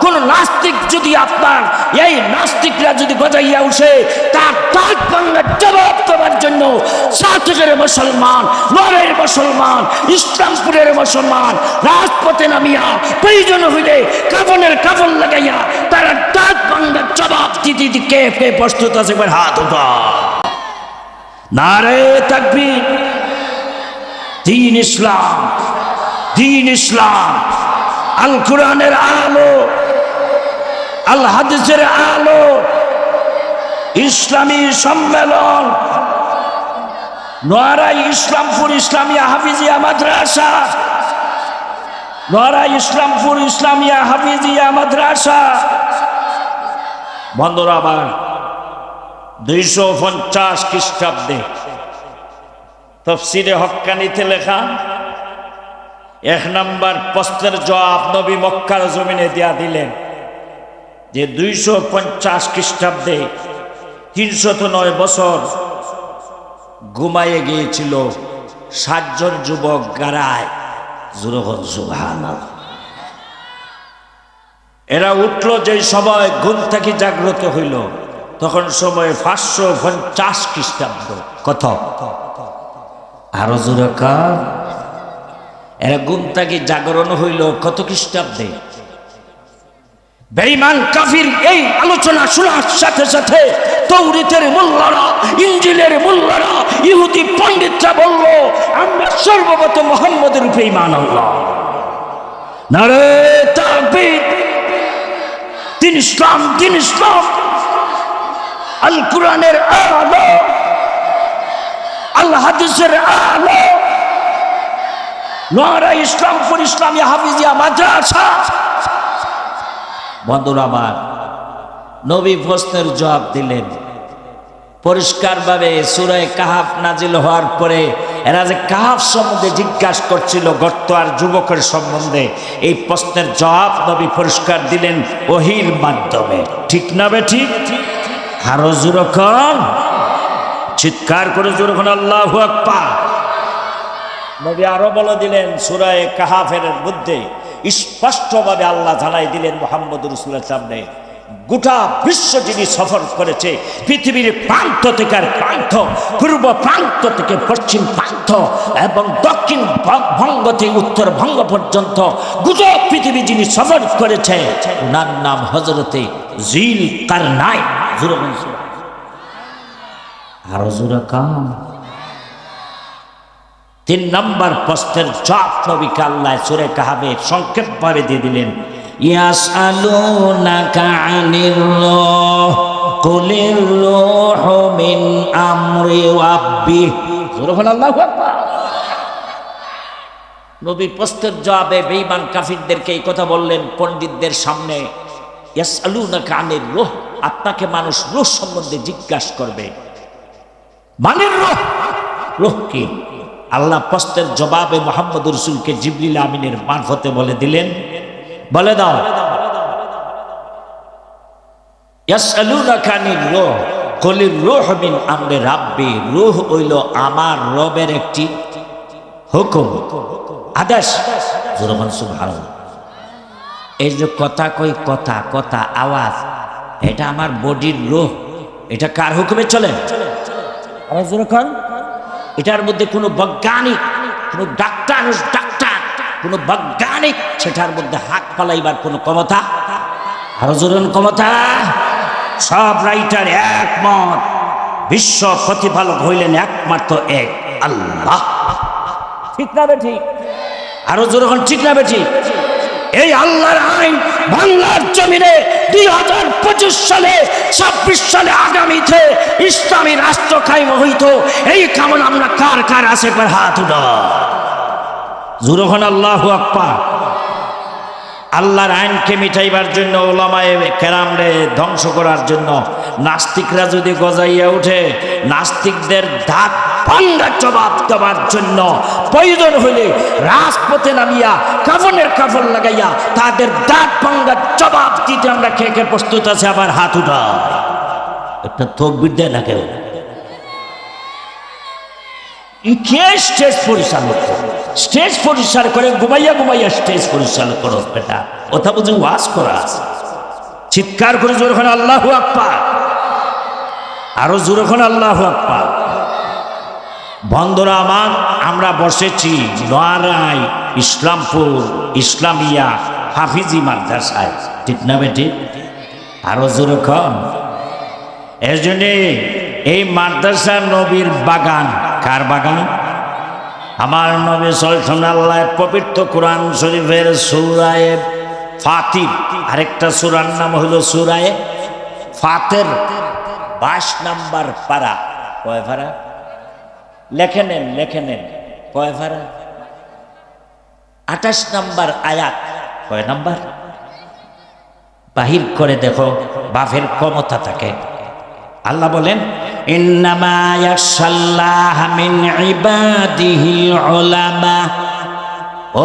কোন নাস্তিক যদি আপনার এই নাস্তিকরা যদি গজাইয়া উঠে, তার তাক বাংলার জবাব দেওয়ার জন্য সাতকের মুসলমান, নড়াইল মুসলমান, ইসলামপুরের মুসলমান রাজপথে নামিয়া প্রয়োজন হইলে কাফনের কাফন লাগাইয়া তারা তাক বাংলার জবাব দিতে কে কে প্রস্তুত আছে? একবার হাত উঠা। নারে তাকবীর, দ্বীন ইসলাম, দ্বীন ইসলাম, আল কোরআনের আলো, আল হাদিসের আলো, ইসলামী সম্মেলন, নড়াইল ইসলামপুর ইসলামিয়া হাফিজিয়া মাদ্রাসা, নড়াইল ইসলামপুর ইসলামিয়া হাফিজিয়া মাদ্রাসা। বন্ধুরা আমার, 250 খ্রিস্টাব্দে তফসিরে হক্কানিতে লেখা, এক নাম্বার প্রশ্নের জবাব নবী মক্কার জমিনে দিয়া দিলেন যে 250 খ্রিস্টাব্দে 309 বছর ঘুমায়ে গিয়েছিল 60 জন যুবক গারায় জুরহন সুবহানাল্লাহ। এরা উঠল যে সময় ঘুম থেকে জাগ্রত হইল তখন সময় 550 খ্রিস্টাব্দ। কত? আরো জোরে কার? এরা ঘুম থেকে জাগরণ হইল কত খ্রিস্টাব্দে? বেঈমান কাফির এই আলোচনা শোনার সাথে সাথে তৌরাতের মোল্লারা, ইনজিলের মোল্লারা, ইহুদি পণ্ডিতরা বলল আমরা সর্বপ্রথম মুহাম্মদের উপরে ঈমান আনলাম। নারে তাকবীর! দিন ইসলাম, দিন ইসলাম, আল কোরআনের আলো, আল হাদিসের আলো, নোয়ারা ইসলামপুর ইসলামিয়া হাফিজিয়া মাদ্রাসা। বন্ধুরা আমার, নবী প্রশ্নের জবাব দিলেন পরিষ্কারভাবে। সূরা কাহাফ নাজিল হওয়ার পরে এরা যে কাহাফ সম্বন্ধে জিজ্ঞাসা করছিল, গর্ত আর যুবকের সম্বন্ধে, এই প্রশ্নের জবাব নবী পরিষ্কার দিলেন ওহীর মাধ্যমে। ঠিক না বে ঠিক? আরো জোরে কোন, চিৎকার করে জোরে কোন আল্লাহু আকবার। নবী আরো বলে দিলেন সূরা কাহাফের মধ্যে স্পষ্টভাবে আল্লাহ জানাই দিলেন মুহাম্মদ রাসূলুল্লাহ সামনে গোটা বিশ্ব যিনি সফর করেছে, পৃথিবীর প্রান্ত থেকে প্রান্ত, পূর্ব প্রান্ত থেকে পশ্চিম প্রান্ত এবং দক্ষিণ বঙ্গ থেকে উত্তর বঙ্গ পর্যন্ত গোটা পৃথিবী যিনি সফর করেছে ওনার নাম হযরতে জিল কারনাইন। আরো জোরে কাম। 3 নম্বর প্রশ্নের জবাব নবীকে আল্লাহ সূরা কাহাফে সংক্ষেপভাবে দিয়ে দিলেন ইয়াসআলুনাকা আনির রূহ কুলির রূহু মিন আমরি রাব্বি। সুবহানাল্লাহু আকবার। নবী প্রশ্নের জবাবে বেঈমান কাফিরদেরকে এই কথা বললেন পণ্ডিতদের সামনে, ইয়াসআলুনাকা আনির রূহ, আপনাকে মানুষ রূহ সম্বন্ধে জিজ্ঞাসা করবে। মানির রূহ, রূহ কি? আল্লাহ প্রশ্নের জবাবে মুহাম্মদ রাসূলকে জিবরিল আমিনের মারফতে বলে দিলেন, বলে দাও ইয়াসআলুনাকা আনির রূহ কুলির রূহু মিন আমরি রাব্বি। রূহ হইল আমার রবের একটি হুকুম, আদেশ। জোরে সুবহানাল্লাহ। এই যে কথা কই, কথা কথা আওয়াজ, এটা আমার বডির রূহ। এটা কার হুকুমে চলে? আওয়াজ জোরে কর। এটার মধ্যে কোনো বৈজ্ঞানিক, কোনো ডাক্তার, কোনো বৈজ্ঞানিক সেটার মধ্যে হাত পালাইবার কোনো ক্ষমতা, আরো জোরেন ক্ষমতা। সব রাইটার একমত, বিশ্ব প্রতিপালক হইলেন একমাত্র এক আল্লাহ। ঠিক না বে ঠিক? আরো জোরে ঠিক না বে ঠিক? এই আল্লাহর আইন বাংলার জমিনে 2025 সালে 26 সালে আগামীতে ইসলামী রাষ্ট্র কায়েম হইত, এই কামনা আমরা কার কার আছে একবার হাত উঠা। জোরে কোন আল্লাহু আকবার। আল্লাহর আইনকে মিটাইবার জন্য, ওলামায়ে কেরামরে ধ্বংস করার জন্য নাস্তিকরা যদি গজাইয়া উঠে, নাস্তিকদের দাঁত ভাঙা জবাব দেওয়ার জন্য প্রয়োজন হলে রাজপথে নামিয়া কাফনের কাফন লাগাইয়া তাদের দাঁত ভাঙা জবাব দিতে আমরা কে কে প্রস্তুত আছে? আবার হাত উঠা। একটা তকবীর দেয় না কেউ? কে স্টেজ পরিচালক? স্টেজ পরিচালনা করে ঘুমাইয়া ঘুমাইয়া স্টেজ পরিচালনা করো বেটা, ওটা বুঝে ওয়াজ করা। চিৎকার করে জোরে খান আল্লাহু আকবার। আরো জোরে খান আল্লাহু আকবার। বন্ধুরা আমার, আমরা বসেছি নোয়ারাই ইসলামপুর ইসলামিয়া হাফিজি মাদ্রাসায়। ঠিক না বেটি? আরো জোরে খান। এর জন্যে এই মাদ্রাসা নবীর বাগান। কার বাগান? আমার নবী সাল্লাল্লাহু আলাইহি পবিত্র কোরআন শরীফের সূরায়ে ফাতির, আরেকটা সূরার নাম হলো সূরায়ে ফাতির, 22 নম্বর পারা। কয় পারা? লেখে নেন। কয় পারা? 28 নম্বর আয়াত। কয় নম্বর? বাহির করে দেখো, বাফের ক্ষমতা থাকে। আল্লাহ বলেন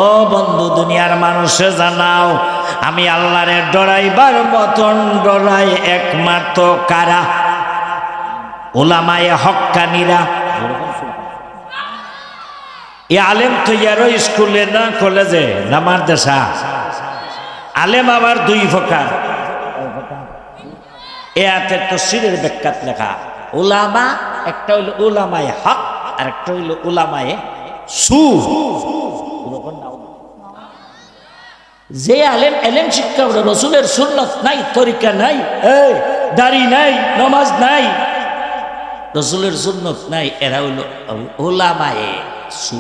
ও বন্ধু, দুনিয়ার মানুষে জানাও, আমি আল্লাহরে ডরাইবার মতন ডরাই একমাত্র কারা? উলামায়ে হক্কানিরা। এ আলেম তো ইয়ারও স্কুলে না কলেজে না মাদ্রাসা। আলেম আবার দুই প্রকার। এ হাতে তাফসীরের ব্যাখ্যাত লেখা উলামা, একটা হইল উলামায়ে হক আর একটা হইল উলামায়ে সু। যে আলেম এলেম শিক্ষা করে, রসুলের সুন্নত নাই, তরিকা নাই, দাড়ি নাই, নামাজ নাই, রসুলের সুন্নত নাই, এরা হইল উলামায়ে সু।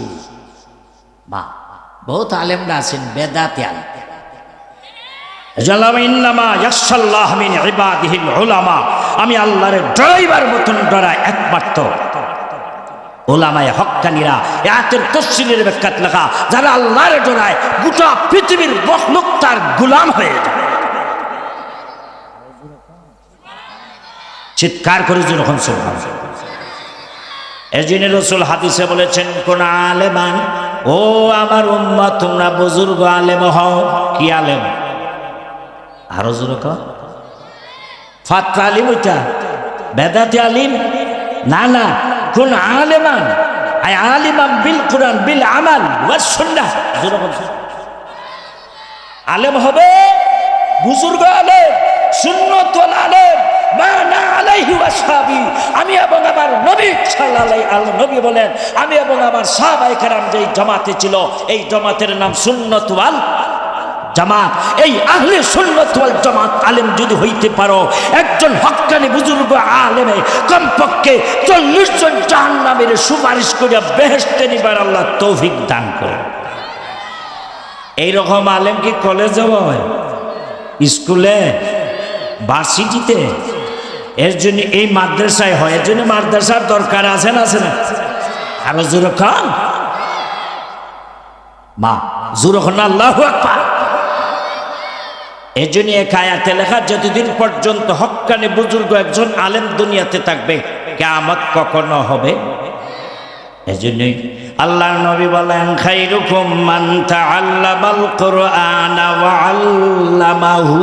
মা বহুত আলেমরা আছেন বেদাতি আলেম। আমি আল্লাহর ডরাইবার মতন ডরাই একমাত্র উলামায়ে হক্কানিরা। আয়াতের তাফসীরের ব্যাখ্যাত লেখা, যারা আল্লাহর ডরায় গোটা পৃথিবীর মখলুক তার গোলাম হয়ে যায়। চিৎকার করে যখন সুবহানাল্লাহ। এজন্য রাসূল হাদিসে বলেছেন, কোন আলেমান, ও আমার উম্মত তোমরা বুজুর্গ আলেম হও। কি আলেম? আরো জোরে কও। ফাতরা আলিম ওইটা? বেদাতি আলিম? না না, কোন আলেমান আই আলিমান বিল কুরআন বিল আমাল ওয়াস সুন্নাহ। জোরে বল। আলেম হবে বুজুর্গ আলেম, সুন্নাত ওয়াল আলেম মানা আলাইহি ওয়াসহাবি। আমি এবং আমার নবী সাল্লাল্লাহু আলাইহি নবী বলেন, আমি এবং আমার সাহাবায়ে কেরাম যেই জামাতে ছিল, এই জামাতের নাম সুন্নাত ওয়াল জামাত। এই আহলে সুন্নাত ওয়াল জামাত আলেম যদি হইতে পারো, একজন হক্কানি বুজুর্গ আলেমে কমপক্ষে 40 জন জাহান্নামের সুপারিশ করে বেহেশতে নিবার আল্লাহ তৌফিক দান করে। এইরকম আলেম কি কলেজে হয়, স্কুলে, ভার্সিটিতে? এর জন্য এই মাদ্রাসায় হয়। এর জন্য মাদ্রাসার দরকার আছে না? আছে না? আরো জোরে খান মা, জোরে খান আল্লাহু আকবার। এই জন্য এক আয়াতে লেখা, যতদিন পর্যন্ত হক্কানি বুজুর্গ একজন আলেম দুনিয়াতে থাকবে, কিয়ামত কখনো হবে। এই জন্যই আল্লাহর নবী বলেন, খাইরুকুম মান তাআল্লামাল কুরআনা ওয়া আল্লামাহু।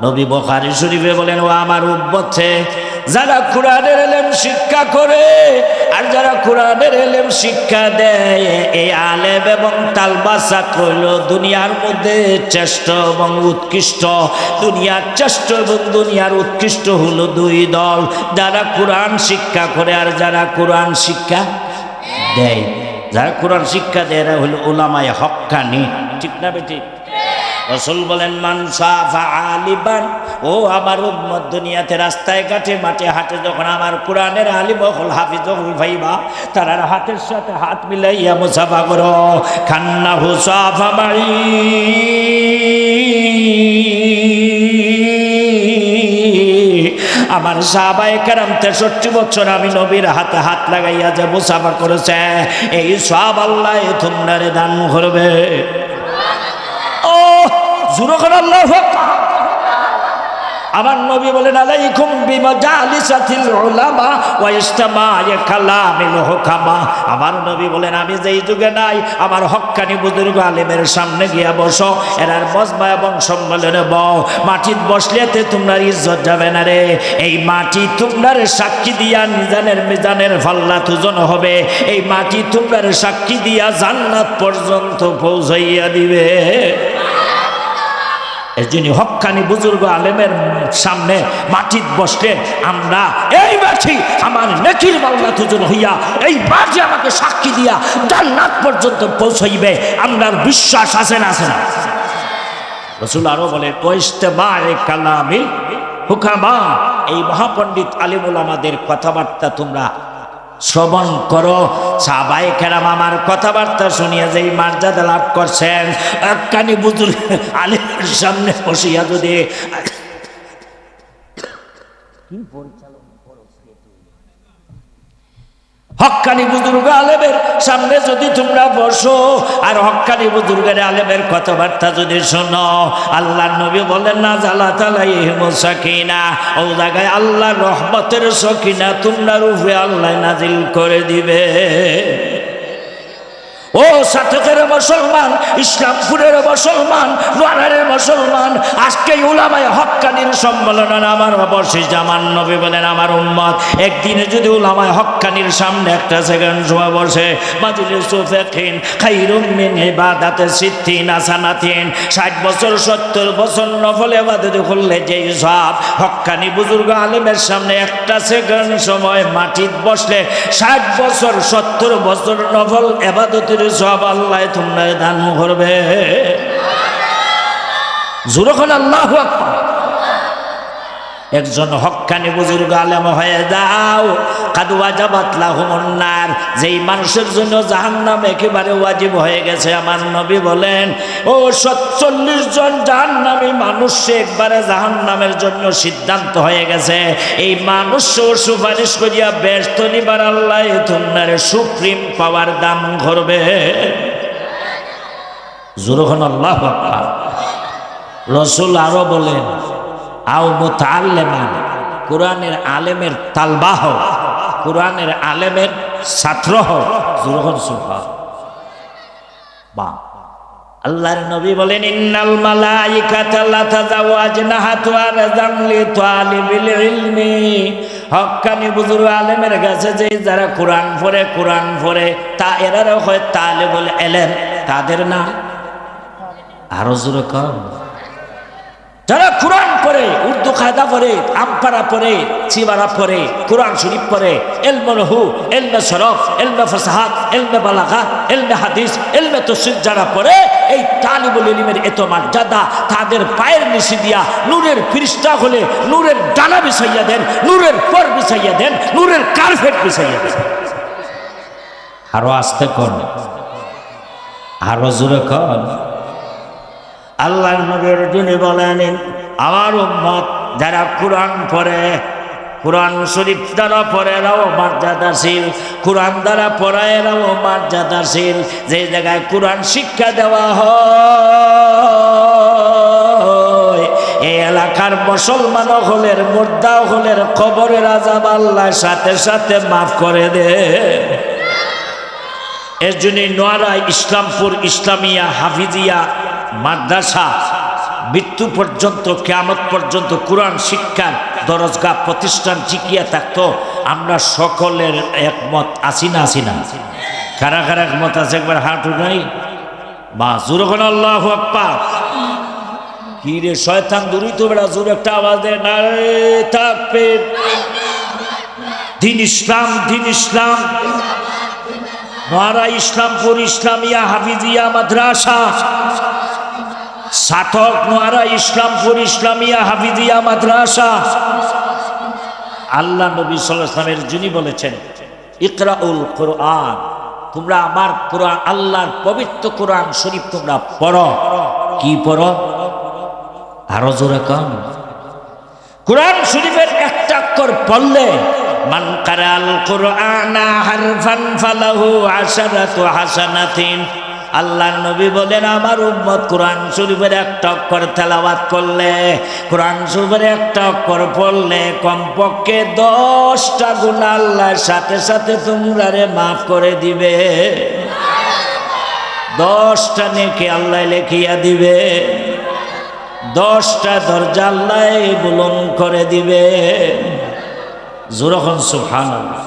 নবী বুখারী শরীফে বলেন, ও আমার উম্মতে, যারা কোরআনের ইলম শিক্ষা করে আর যারা কোরআনের ইলম শিক্ষা দেয়, এই আলেম এবং তালবাসা কইল দুনিয়ার মধ্যে শ্রেষ্ঠ এবং উৎকৃষ্ট। দুনিয়ার শ্রেষ্ঠ এবং দুনিয়ার উৎকৃষ্ট হলো দুই দল, যারা কোরআন শিক্ষা করে আর যারা কোরআন শিক্ষা দেয়। যারা কোরআন শিক্ষা দেয় এরা হলো উলামায়ে হক্কানি। ঠিক না বেটি? রাসূল বলেন, মান সাফা আলিবান, ও আমার উম্মত, দুনিয়াতে রাস্তায় ঘাটে মাঠে হাটে যখন আমার কোরআনের আলিম হল হাফিজ হল ভাইবা, তারার হাতের সাথে হাত মিলাইয়া মুসাফা করো। খান্না হুসাফা মাই, আমার সাহাবায়ে কেরাম 63 বছর আমি নবীর হাতে হাত লাগাইয়া যে মুসাফা করেছে, এই সব আল্লাহ তোমরা দান করবে। আমার নবী বলেন, আলাইকুম বিমাজালিসাতিল উলামা ওয়া ইসতিমা'i কালামিল হুকামা। আমার নবী বলেন, আমি যেই যুগে নাই, আমার হক্কানি বুজুর্গ আলেমের সামনে গিয়া বসো, এরার মজমা এবং সম্মেলনে বও। মাটিত বসলেতে তোমরা ইজ্জত যাবে না রে। এই মাটি তোমরার সাক্ষী দিয়া মিজানের মিজানের ফাল্লা তুজন হবে। এই মাটি তোমরার সাক্ষী দিয়া জান্নাত পর্যন্ত পৌঁছাইয়া দিবে। এর জন্য হক্কানি বুজুর্গ আলেমের সামনে মাটিত বসলে আমরা এই মাটি আমার নেকির মাওলা তুজন হইয়া এই মাটি আমাকে সাক্ষী দিয়া জান্নাত পর্যন্ত পৌঁছাইবে। আমরার বিশ্বাস আছে না? আছে না? রাসূল আরো বলে, ইসতিমা'i কালামিল হুকামা। এই মহাপণ্ডিত আলিম উলামাদের কথাবার্তা তোমরা শ্রবণ করো। সাহাবায়ে কেরাম আমার কথাবার্তা শুনিয়া যেই মর্যাদা লাভ করছেন, হক্কানি বুজুর্গ আলেমের সামনে বসিয়া যদি হক্কানি বুজুর্গ আলেমের সামনে যদি তোমরা বসো আর হক্কানি বুজুর্গের আলেমের কথাবার্তা যদি শোনো, আল্লাহর নবী বলেন, নাযালাত আলাইহিমুস সাকিনা, ও জায়গায় আল্লাহর রহমতের সকিনা তোমরা উপরে আল্লাহ নাজিল করে দিবে। ও সাতকের মুসলমান, ইসলামপুরের মুসলমান, নোয়ারের মুসলমান, আজকে উলামায়ে হক্কানির সম্মেলনে আমার অবশেষ আমার নবী বলেন আমার উম্মত একদিনে যদি উলামায়ে হক্কানির সামনে একটা সেকেন্ড সময় বসে মাজলিসু ফিকহিন খায়রুম মিন ইবাদাতি সিত্তিনা সানাতিন, 60 বছর 70 বছর নফল ইবাদত করলে যেই সওয়াব, হক্কানি বুজুর্গ আলেমের সামনে একটা সেকেন্ড সময় মাটিতে বসলে 60 বছর 70 বছর নফল ইবাদতের সওয়াব আল্লাহ তোমরা দান করবে। জোরে বলেন আল্লাহু আকবার। একজন হক্কানি বুজুর্গ আলেম হয়ে যাও, কাদ ওয়াজাবাত লাহুমুন নার, যেই মানুষের জন্য জাহান্নাম একেবারে ওয়াজিব হয়ে গেছে। আমার নবী বলেন ও 47 জন জাহান্নামী মানুষ একবারে জাহান্নামের জন্য সিদ্ধান্ত হয়ে গেছে, এই মানুষ সুপারিশ করিয়া ব্যস্ত নিবার আল্লাহ তোমার সুপ্রিম পাওয়ার দান করবে। জোরে বলেন আল্লাহু আকবার। রাসূল আরো বলেন আও মুতাআল্লিমান, কোরআনের আলেমের তালবাহ, কোরআনের আলেমের ছাত্র হও। জোরে সুবহানাল্লাহ। আল্লাহর নবী বলেন ইন্নাল মালাইকাতা লা তাজাওয়াজনাহাতু আরজাম লিতালিবিল ইলমি, হক্কানি বুজুর্গ আলেমের কাছে যে যারা কোরআন পড়ে তা এরাও হয় তালিবুল ইলম, তাদের নাম আরো জোরে কম। যারা কোরআন পড়ে, উর্দু কায়দা পড়ে, আমপারা পড়ে, চিবারা পড়ে, কোরআন শরীফ পড়ে, ইলমে নহু, ইলমে সরফ, ইলমে ফাসাহাত, ইলমে বালাগা, ইলমে হাদিস, ইলমে তাফসীর যারা পড়ে, এই তালিবুল ইলমের এত মর্যাদা, তাদের পায়ের নিচে দিয়া নূরের ফিরিস্তা হলে নূরের ডানা বিছাইয়া দেন, নূরের পর বিছাইয়া দেন, নূরের কার্পেট বিছাইয়া দেন। আরো আস্তে কোন, আরো জোরে কোন। আল্লাহর নবীর যিনি বলেন আমার উম্মত যারা কোরআন পড়ে, কোরআন শরীফ দ্বারা পড়ে এরাও মর্যাদাশীল, কোরআন দ্বারা পড়ে এরাও মর্যাদাশীল। যে জায়গায় কোরআন শিক্ষা দেওয়া হয় এই এলাকার মুসলমান হলের মুর্দা হলের কবরের আযাব আল্লাহ সাথে সাথে মাফ করে দে। এর জন্য নোয়ারা ইসলামপুর ইসলামিয়া হাফিজিয়া মাদ্রাসা মৃত্যু পর্যন্ত, কিয়ামত পর্যন্ত কোরআন শিক্ষার দরজগা প্রতিষ্ঠান টিকিয়ে থাকতো। আমরা সকলের একমত আছি না? কারা কারা একমত আছে একবার হাত উঠাই বা জোরে কোন আল্লাহু আকবার। কি রে শয়তান দূরই তো বেড়া, জোরে একটা আওয়াজ দে নারে তাকবীর। দিন ইসলাম, দিন ইসলাম। নোয়ারা ইসলামপুর ইসলামিয়া হাফিজিয়া মাদ্রাসা, সাতক নোয়ারা ইসলামপুর ইসলামিয়া হাফিজিয়া মাদ্রাসা। আল্লাহ নবী সাল্লাল্লাহু আলাইহি ওয়াসাল্লামের যিনি বলেছেন ইকরাউল কোরআন, তোমরা আমার কোরআন আল্লাহর পবিত্র কোরআন শরীফ তোমরা পড়ো। কি পড়ো? আরো জোরে কম। কোরআন শরীফের একটা অক্ষর পড়লে মান কারাল কোরআনা হারফান ফালাহু আশারাতু হাসানাতিন। আল্লাহর নবী বলেন আমার উম্মত কোরআন শরীফের একটা অক্ষর তেলাওয়াত করলে, কোরআন শরীফের একটা অক্ষর পড়লে কমপক্ষে 10টা গুনাহ আল্লাহর সাথে সাথে তোমরারে মাফ করে দিবে। 10টা নেকি আল্লাহ লিখিয়া দিবে, 10টা দরজা আল্লাহ বুলন্দ করে দিবে। জোরে বলুন সুবহানাল্লাহ।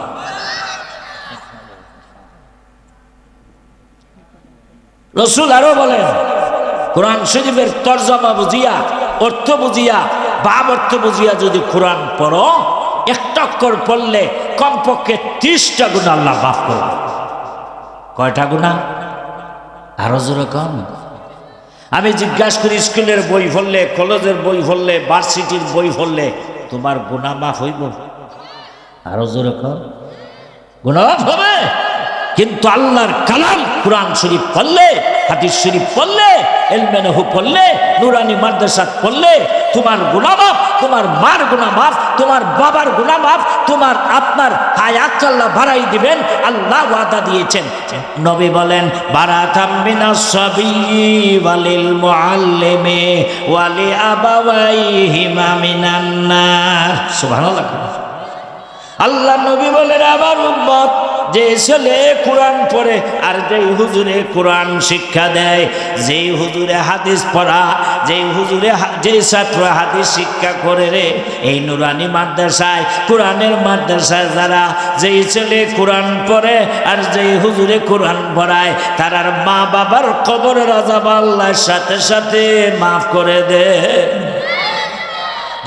রাসূল আরো বলেন কোরআন শরীফের তরজমা বুঝিয়া, অর্থ বুঝিয়া, ভাব অর্থ বুঝিয়া যদি কোরআন পড়ো, একটা অক্ষর পড়লে কমপক্ষে 30টা গুনাহ আল্লাহ মাফ করবে। কয়টা গুনাহ? আরো জোরে কম। আমি জিজ্ঞাসা করি স্কুলের বই পড়লে, কলেজের বই পড়লে, ভার্সিটির বই পড়লে তোমার গুনাহ মাফ হইব? আরো জোরে কম। গুনাহ মাফ হবে। কিন্তু আল্লাহর কালাম কোরআন শরীফ পড়লে, হাদিস শরীফ পড়লে, ইলমে নহু পড়লে, নুরানি মাদ্রাসা পড়লে তোমার গুনাহ মাফ, তোমার মার গুনাহ মাফ, তোমার বাবার গুনাহ মাফ, তোমার আপনার হায়াত আল্লাহ বাড়াই দিবেন। আল্লাহ ওয়াদা দিয়েছেন। নবী বলেন বারাতাম মিনাস সাবিয়্যি ওয়ালিল মুআল্লিমি ওয়ালি আবাওয়াইহিমা মিনান নার। সুবহানাল্লাহ। আল্লাহ নবী বলেন আমার উম্মত যে ছেলে কোরআন পড়ে আর যেই হুজুরে কোরআন শিক্ষা দেয়, যেই হুজুরে হাদিস পড়া, যেই হুজুরে যেই ছাত্র হাদিস শিক্ষা করে রে, এই নুরানি মাদ্রাসায় কোরআনের মাদ্রাসায় যারা যেই ছেলে কোরআন পড়ে আর যেই হুজুরে কোরআন পড়ায়, তারার মা বাবার কবরের আযাব আল্লাহর সাথে সাথে মাফ করে দেয়।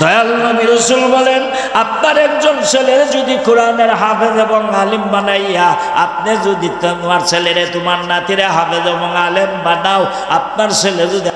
দয়াল নবী রাসূল বলেন, আপনার একজন ছেলের যদি কোরআনের হাফেজ এবং আলিম বানাইয়া, আপনি যদি তোমার ছেলেরে তোমার নাতিরে হাফেজ এবং আলেম বানাও, আপনার ছেলে যদি